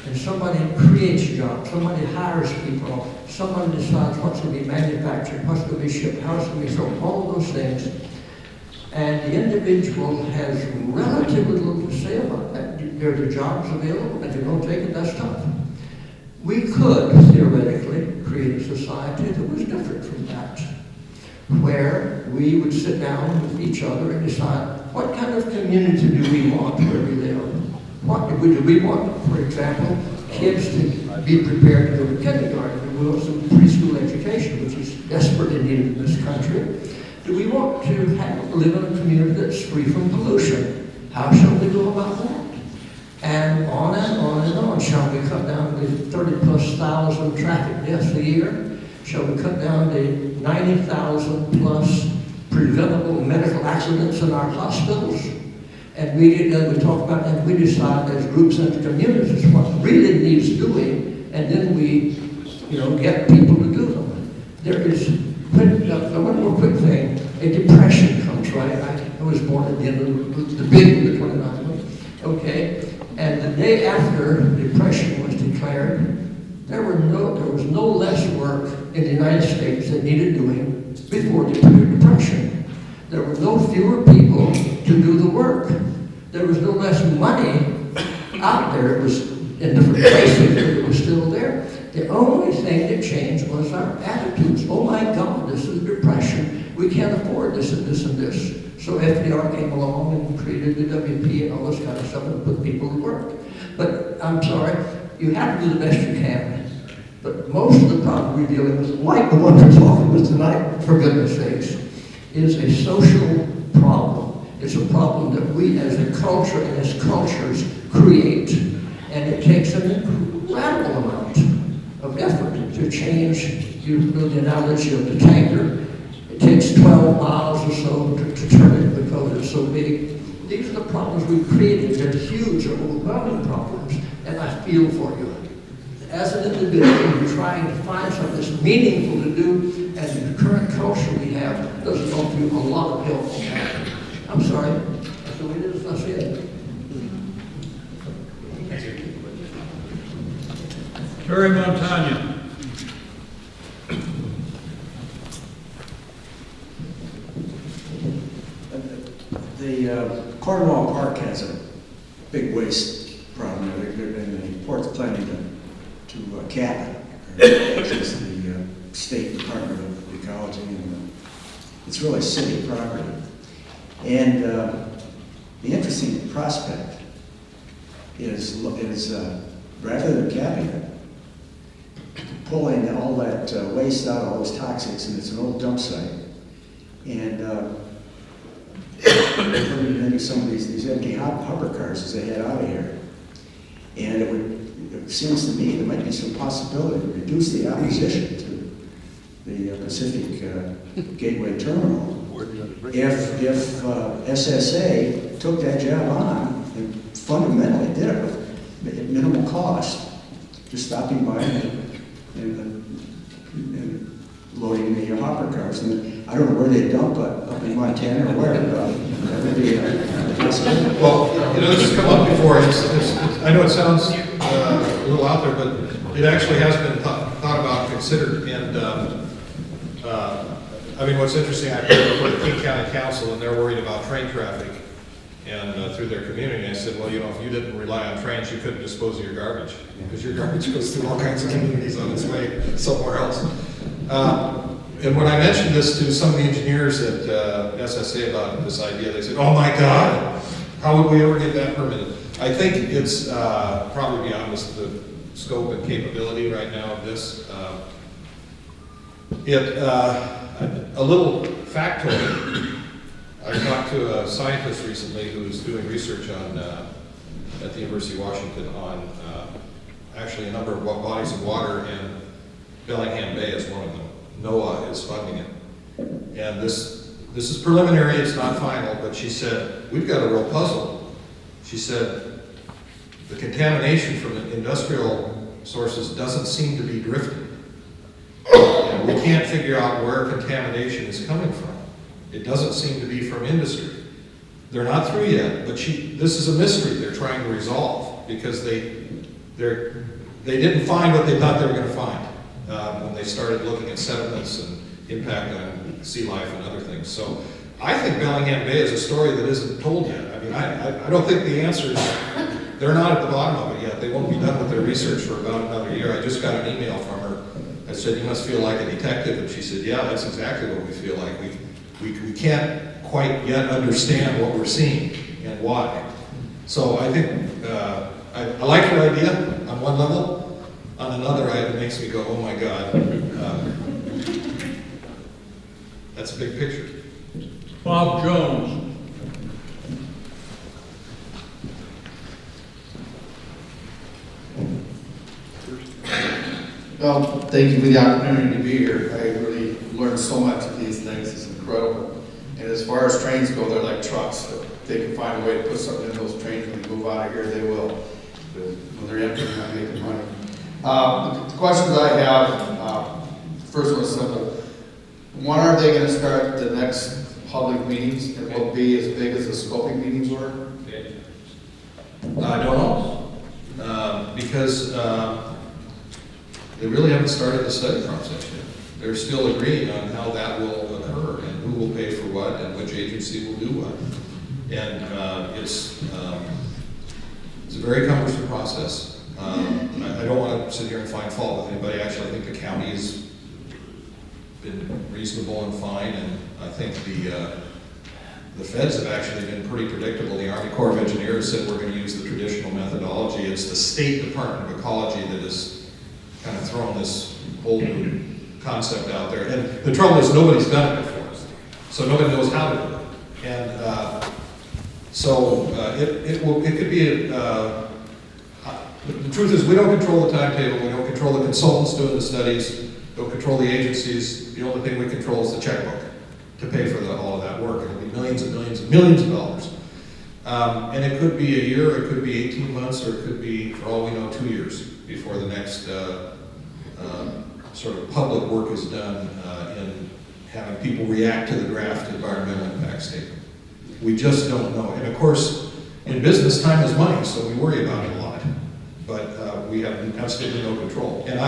And somebody creates jobs, somebody hires people, someone decides what's going to be manufactured, what's going to be shipped, how it's going to be sold, all of those things. And the individual has relatively little to say about that. There are jobs available, and if you don't take it, that's tough. We could, theoretically, create a society that was different from that, where we would sit down with each other and decide what kind of community do we want where we live. Do we want, for example, kids to be prepared to go to kindergarten? Do we want some preschool education, which is desperately needed in this country? Do we want to live in a community that's free from pollution? How shall we go about that? And on and on and on. Shall we cut down the 30,000+ traffic deaths a year? Shall we cut down the 90,000 plus preventable medical accidents in our hospitals? And we talk about, and we decide as groups and communities what really needs doing, and then we, get people to do them. There is, one more quick thing, a depression comes, right? I was born at the end of the big, the 29th, okay? And the day after depression was declared, there was no less work in the United States that needed doing before the depression. There were no fewer people to do the work. There was no less money out there. It was in different places, but it was still there. The only thing that changed was our attitudes. Oh my God, this is depression. We can't afford this and this and this. So FDR came along and created the WP and all this kind of stuff and put people to work. But I'm sorry, you have to do the best you can. But most of the problem we're dealing with, like the one we're talking with tonight, for goodness sakes, is a social problem. It's a problem that we as a culture and as cultures create. And it takes an incredible amount of effort to change. You know the analogy of the tanker. It takes 12 miles or so to turn it because it's so big. These are the problems we've created. They're huge, overwhelming problems, and I feel for you. As an individual, you're trying to find something that's meaningful to do, and the current culture we have doesn't offer you a lot of help on that. I'm sorry. That's the way it is. That's it. Terry Montagna. The Cornwall Park has a big waste problem. And the port's planning to cap it. It's the State Department of Ecology, and it's really city property. And the interesting prospect is rather than capping it, pulling all that waste out, all those toxics, and it's an old dump site. And putting in some of these empty hopper cars as they head out of here. And it seems to me there might be some possibility to reduce the opposition to the Pacific Gateway Terminal if SSA took that job on and fundamentally did it with minimal cost, just stopping by and loading the hopper cars. And I don't know where they dump, but up in Montana or where, that would be a possibility. Well, this has come up before. I know it sounds a little out there, but it actually has been thought about, considered. And I mean, what's interesting, I heard before the King County Council, and they're worried about train traffic and through their community. I said, well, if you didn't rely on trains, you couldn't dispose of your garbage, because your garbage goes through all kinds of communities on its way somewhere else. And when I mentioned this to some of the engineers at SSA about this idea, they said, oh my God, how would we ever get that permitted? I think it's probably beyond the scope and capability right now of this. A little factoid. I talked to a scientist recently who was doing research on at the University of Washington on actually a number of bodies of water, and Bellingham Bay is one of them. NOAA is funding it. And this is preliminary, it's not final, but she said, we've got a real puzzle. She said, the contamination from industrial sources doesn't seem to be drifting. And we can't figure out where contamination is coming from. It doesn't seem to be from industry. They're not through yet, but this is a mystery they're trying to resolve, because they didn't find what they thought they were going to find when they started looking at sediments and impact on sea life and other things. So I think Bellingham Bay is a story that isn't told yet. I mean, I don't think the answers, they're not at the bottom of it yet. They won't be done with their research for about another year. I just got an email from her. I said, you must feel like a detective. And she said, yeah, that's exactly what we feel like. We can't quite yet understand what we're seeing and why. So I think, I like your idea on one level. On another, it makes me go, oh my God. That's a big picture. Bob Jones. Well, thank you for the opportunity to be here. I really learned so much of these things. It's incredible. And as far as trains go, they're like trucks. If they can find a way to put something in those trains when they move out of here, they will. But when they're empty, they're not making money. The questions I have, first one is simple. When are they going to start the next public meetings, and will be as big as the scoping meetings were? I don't know, because they really haven't started the study process yet. They're still agreeing on how that will occur, and who will pay for what, and which agency will do what. And it's a very cumbersome process. I don't want to sit here and find fault with anybody. Actually, I think the county has been reasonable and fine, and I think the feds have actually been pretty predictable. The Army Corps of Engineers said we're going to use the traditional methodology. It's the State Department of Ecology that has kind of thrown this whole new concept out there. And the trouble is nobody's done it before, so nobody knows how to do it. And so it could be the truth is we don't control the timetable. We don't control the consultants doing the studies. Don't control the agencies. The only thing we control is the checkbook to pay for all of that work. It'll be millions and millions and millions of dollars. And it could be a year, it could be 18 months, or it could be, for all we know, 2 years before the next sort of public work is done in having people react to the draft environmental impact statement. We just don't know. And of course, in business, time is money, so we worry about it a lot. But we have absolutely no control. And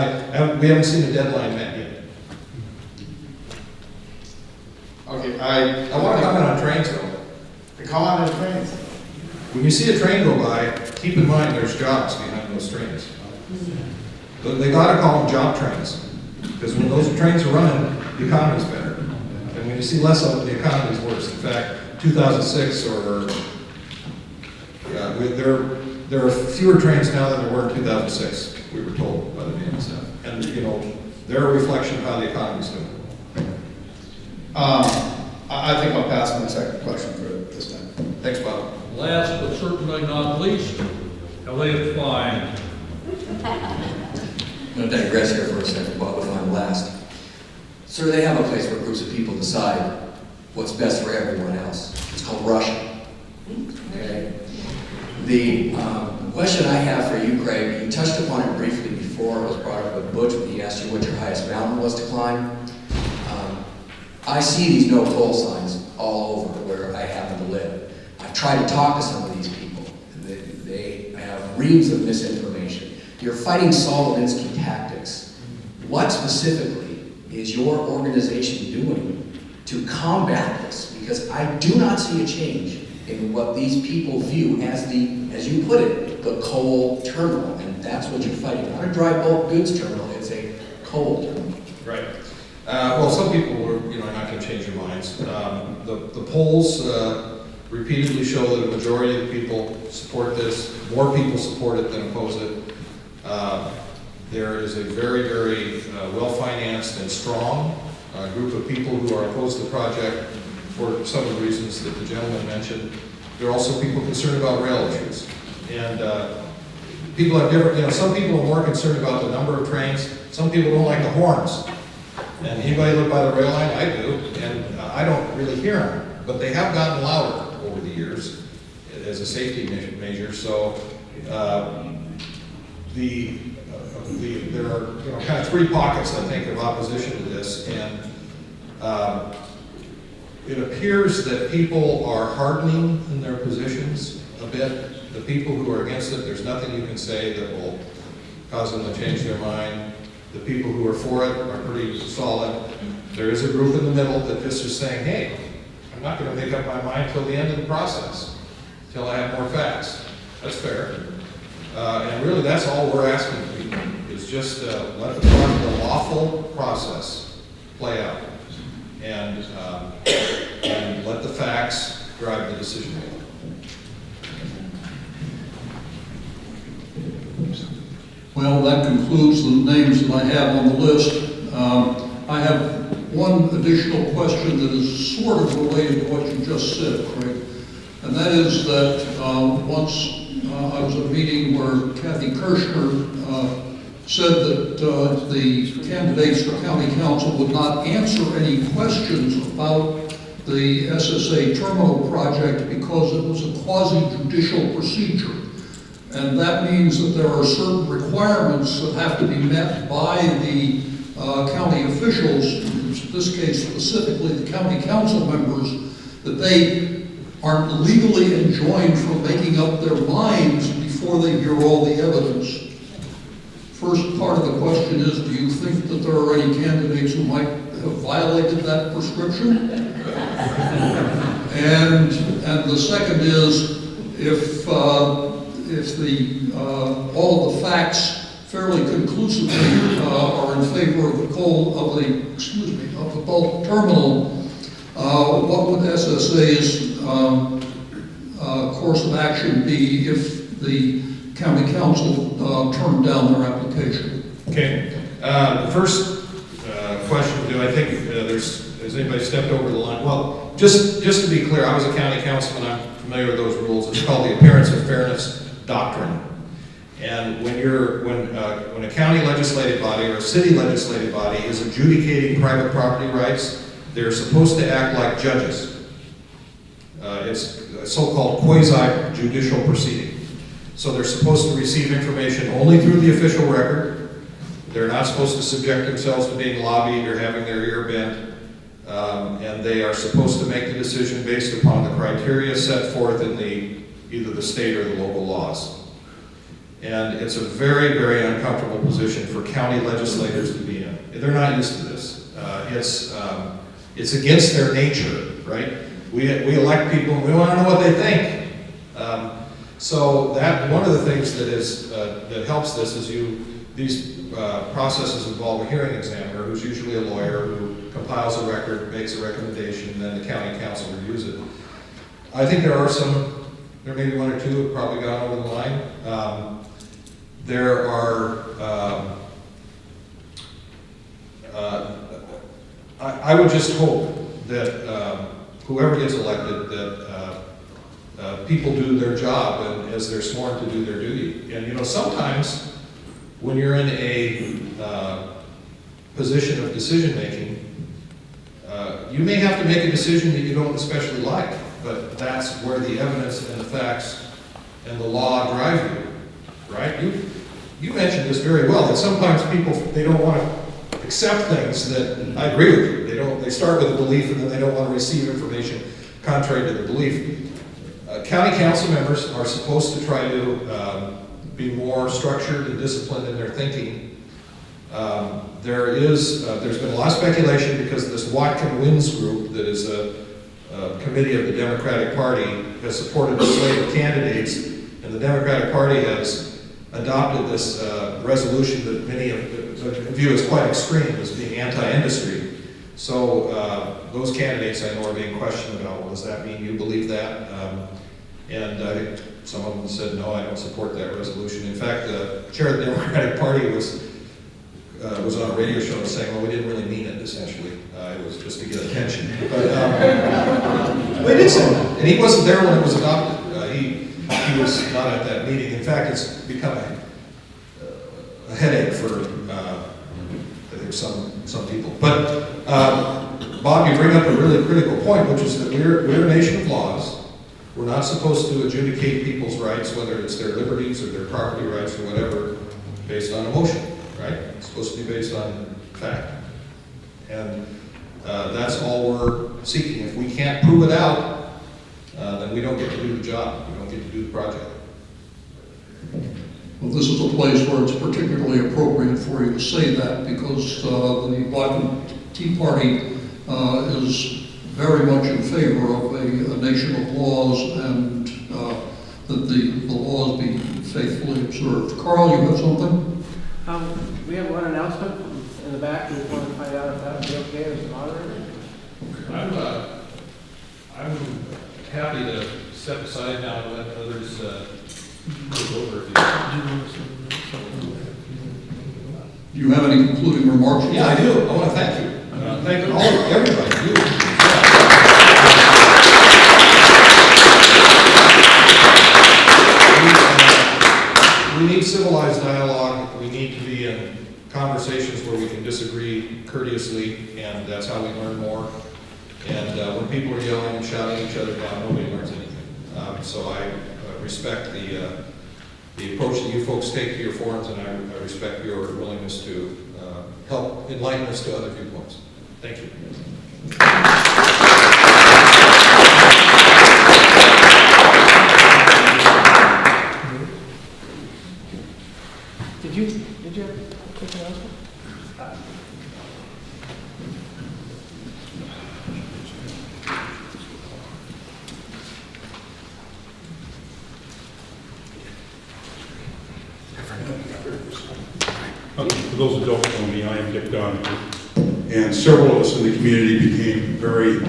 we haven't seen a deadline met yet. Okay, I want to comment on trains, though. Comment on trains. When you see a train go by, keep in mind there's jobs behind those trains. They got to call them job trains, because when those trains are running, the economy's better. And when you see less of it, the economy's worse. In fact, 2006, there are fewer trains now than there were in 2006. We were told by the BNSF, and they're a reflection of how the economy's doing. I think I'll pass my second question for this time. Thanks, Bob. Last but certainly not least, Elliot Fine. I'm going to digress here for a second, Bob, if I'm last. Sir, they have a place where groups of people decide what's best for everyone else. It's called Russia. Okay? The question I have for you, Craig, you touched upon it briefly before. It was brought up with Butch when he asked you what your highest mountain was to climb. I see these no toll signs all over where I happen to live. I've tried to talk to some of these people. They have reams of misinformation. You're fighting Solzhenitsyn tactics. What specifically is your organization doing to combat this? Because I do not see a change in what these people view as as you put it, the coal terminal. And that's what you're fighting. Not a dry bulk goods terminal, it's a coal terminal. Right. Well, some people are not going to change their minds. The polls repeatedly show that a majority of the people support this. More people support it than oppose it. There is a very, very well-financed and strong group of people who are opposed to the project for some of the reasons that the gentleman mentioned. There are also people concerned about rail issues. And people have different, some people are more concerned about the number of trains. Some people don't like the horns. And anybody live by the rail line? I do. And I don't really hear them. But they have gotten louder over the years as a safety measure. So there are kind of three pockets, I think, of opposition to this. And it appears that people are hardening in their positions a bit. The people who are against it, there's nothing you can say that will cause them to change their mind. The people who are for it are pretty solid. There is a group in the middle that just is saying, hey, I'm not going to make up my mind until the end of the process, until I have more facts. That's fair. And really, that's all we're asking of people, is just let the lawful process play out. And let the facts drive the decision making. Well, that concludes the names that I have on the list. I have one additional question that is sort of related to what you just said, Craig. And that is that once I was at a meeting where Kathy Kirschner said that the candidates for county council would not answer any questions about the SSA terminal project because it was a quasi-judicial procedure. And that means that there are certain requirements that have to be met by the county officials, in this case specifically the county council members, that they aren't legally enjoined from making up their minds before they hear all the evidence. First part of the question is, do you think that there are any candidates who might have violated that prescription? And the second is, if the all of the facts fairly conclusively are in favor of the bulk terminal, what would SSA's course of action be if the county council turned down their application? Okay. The first question, do I think has anybody stepped over the line? Well, just to be clear, I was a county councilman. I'm familiar with those rules. It's called the appearance of fairness doctrine. And when a county legislative body or a city legislative body is adjudicating private property rights, they're supposed to act like judges. It's a so-called quasi-judicial proceeding. So they're supposed to receive information only through the official record. They're not supposed to subject themselves to being lobbied or having their ear bent. And they are supposed to make the decision based upon the criteria set forth in either the state or the local laws. And it's a very, very uncomfortable position for county legislators to be in. They're not used to this. It's against their nature, right? We elect people and we want to know what they think. So that one of the things that helps this is these processes involve a hearing examiner who's usually a lawyer who compiles a record, makes a recommendation, and then the county council reviews it. I think there may be one or two who have probably gone over the line. There are, I would just hope that whoever gets elected, that people do their job and as they're sworn to do their duty. And sometimes when you're in a position of decision making, you may have to make a decision that you don't especially like, but that's where the evidence and the facts and the law drive you, right? You mentioned this very well, that sometimes people, they don't want to accept things that, I agree with you, they start with a belief and then they don't want to receive information contrary to the belief. County council members are supposed to try to be more structured and disciplined in their thinking. There's been a lot of speculation because this Whatcom Wins group that is a committee of the Democratic Party has supported a slate of candidates, and the Democratic Party has adopted this resolution that many view as quite extreme, as being anti-industry. So those candidates I know are being questioned about, well, does that mean you believe that? And I think some of them said, no, I don't support that resolution. In fact, the chair of the Democratic Party was on a radio show saying, well, we didn't really mean it, essentially. It was just to get attention. But they did say that. And he wasn't there when it was adopted. He was not at that meeting. In fact, it's become a headache for, I think, some people. But, Bob, you bring up a really critical point, which is that we're a nation of laws. We're not supposed to adjudicate people's rights, whether it's their liberties or their property rights or whatever, based on emotion, right? It's supposed to be based on fact. And that's all we're seeking. If we can't prove it out, then we don't get to do the job. We don't get to do the project. Well, this is a place where it's particularly appropriate for you to say that because the Whatcom Tea Party is very much in favor of a nation of laws and that the laws be faithfully observed. Carl, you have something? We have one announcement in the back. We just want to find out if that would be okay as a moderator. I'm happy to step aside now and let others move over. Do you have any concluding remarks? Yeah, I do. I want to thank you. Thank everybody. You. We need civilized dialogue. We need to be in conversations where we can disagree courteously, and that's how we learn more. And when people are yelling and shouting each other down, nobody learns anything. So I respect the approach that you folks take to your forums, and I respect your willingness to help enlighten us to other viewpoints. Thank you. Did you have a quick announcement? For those that don't know me, I am Dick Donahue, and several of us in the community became very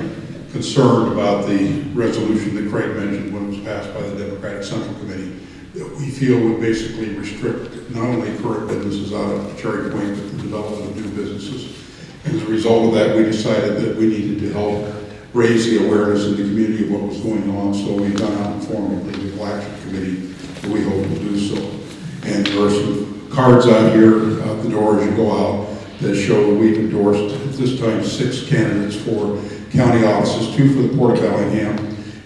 concerned about the resolution that Craig mentioned when it was passed by the Democratic Central Committee, that we feel would basically restrict not only current businesses out of Cherry Point, but the development of new businesses. As a result of that, we decided that we needed to help raise the awareness in the community of what was going on, so we've gone out and formed a legal action committee, and we hope to do so. And there are some cards out here, out the door as you go out, that show that we've endorsed, at this time, 6 candidates for county offices, 2 for the Port of Bellingham,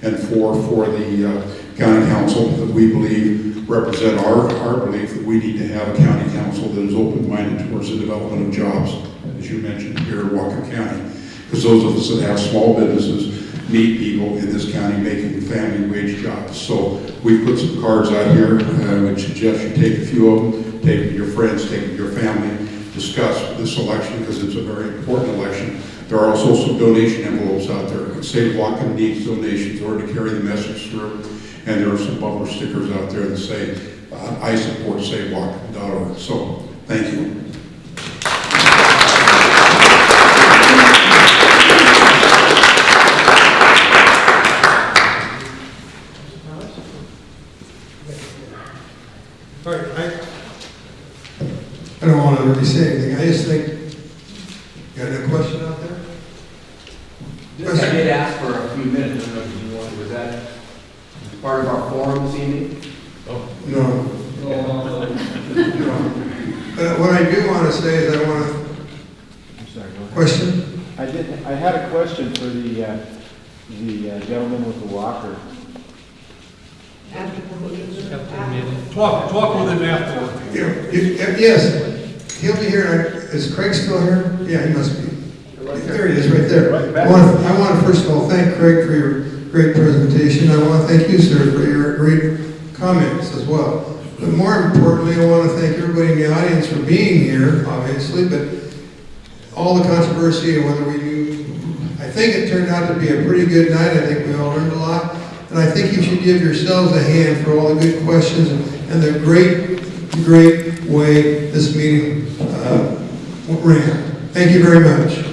and 4 for the county council that we believe represent our belief that we need to have a county council that is open-minded towards the development of jobs, as you mentioned here in Whatcom County. Because those of us that have small businesses need people in this county making family wage jobs. So we put some cards out here. I would suggest you take a few of them, take them to your friends, take them to your family, discuss this election because it's a very important election. There are also some donation envelopes out there. The state of Whatcom needs donations in order to carry the message through. And there are some bumper stickers out there that say, I support SaveWhatcom.org. So, thank you. All right, I don't want to really say anything. I just think, got a question out there? I did ask for a few minutes. I don't know if you wanted, was that part of our forum this evening? Oh. No. What I do want to say is I want to. I'm sorry, go ahead. Question? I had a question for the gentleman with the walker. Talk with him afterward. Yes, he'll be here. Is Craig still here? Yeah, he must be. There he is, right there. I want to first of all thank Craig for your great presentation. I want to thank you, sir, for your great comments as well. But more importantly, I want to thank everybody in the audience for being here, obviously, but all the controversy and whether we knew, I think it turned out to be a pretty good night. I think we all learned a lot. And I think you should give yourselves a hand for all the good questions and the great way this meeting ran. Thank you very much.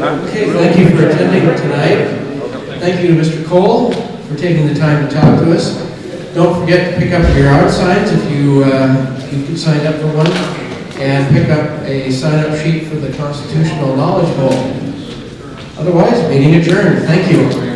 Okay, thank you for attending tonight. Thank you to Mr. Cole for taking the time to talk to us. Don't forget to pick up your out signs if you signed up for one, and pick up a sign-up sheet for the Constitutional Knowledge Bowl. Otherwise, meeting adjourned. Thank you.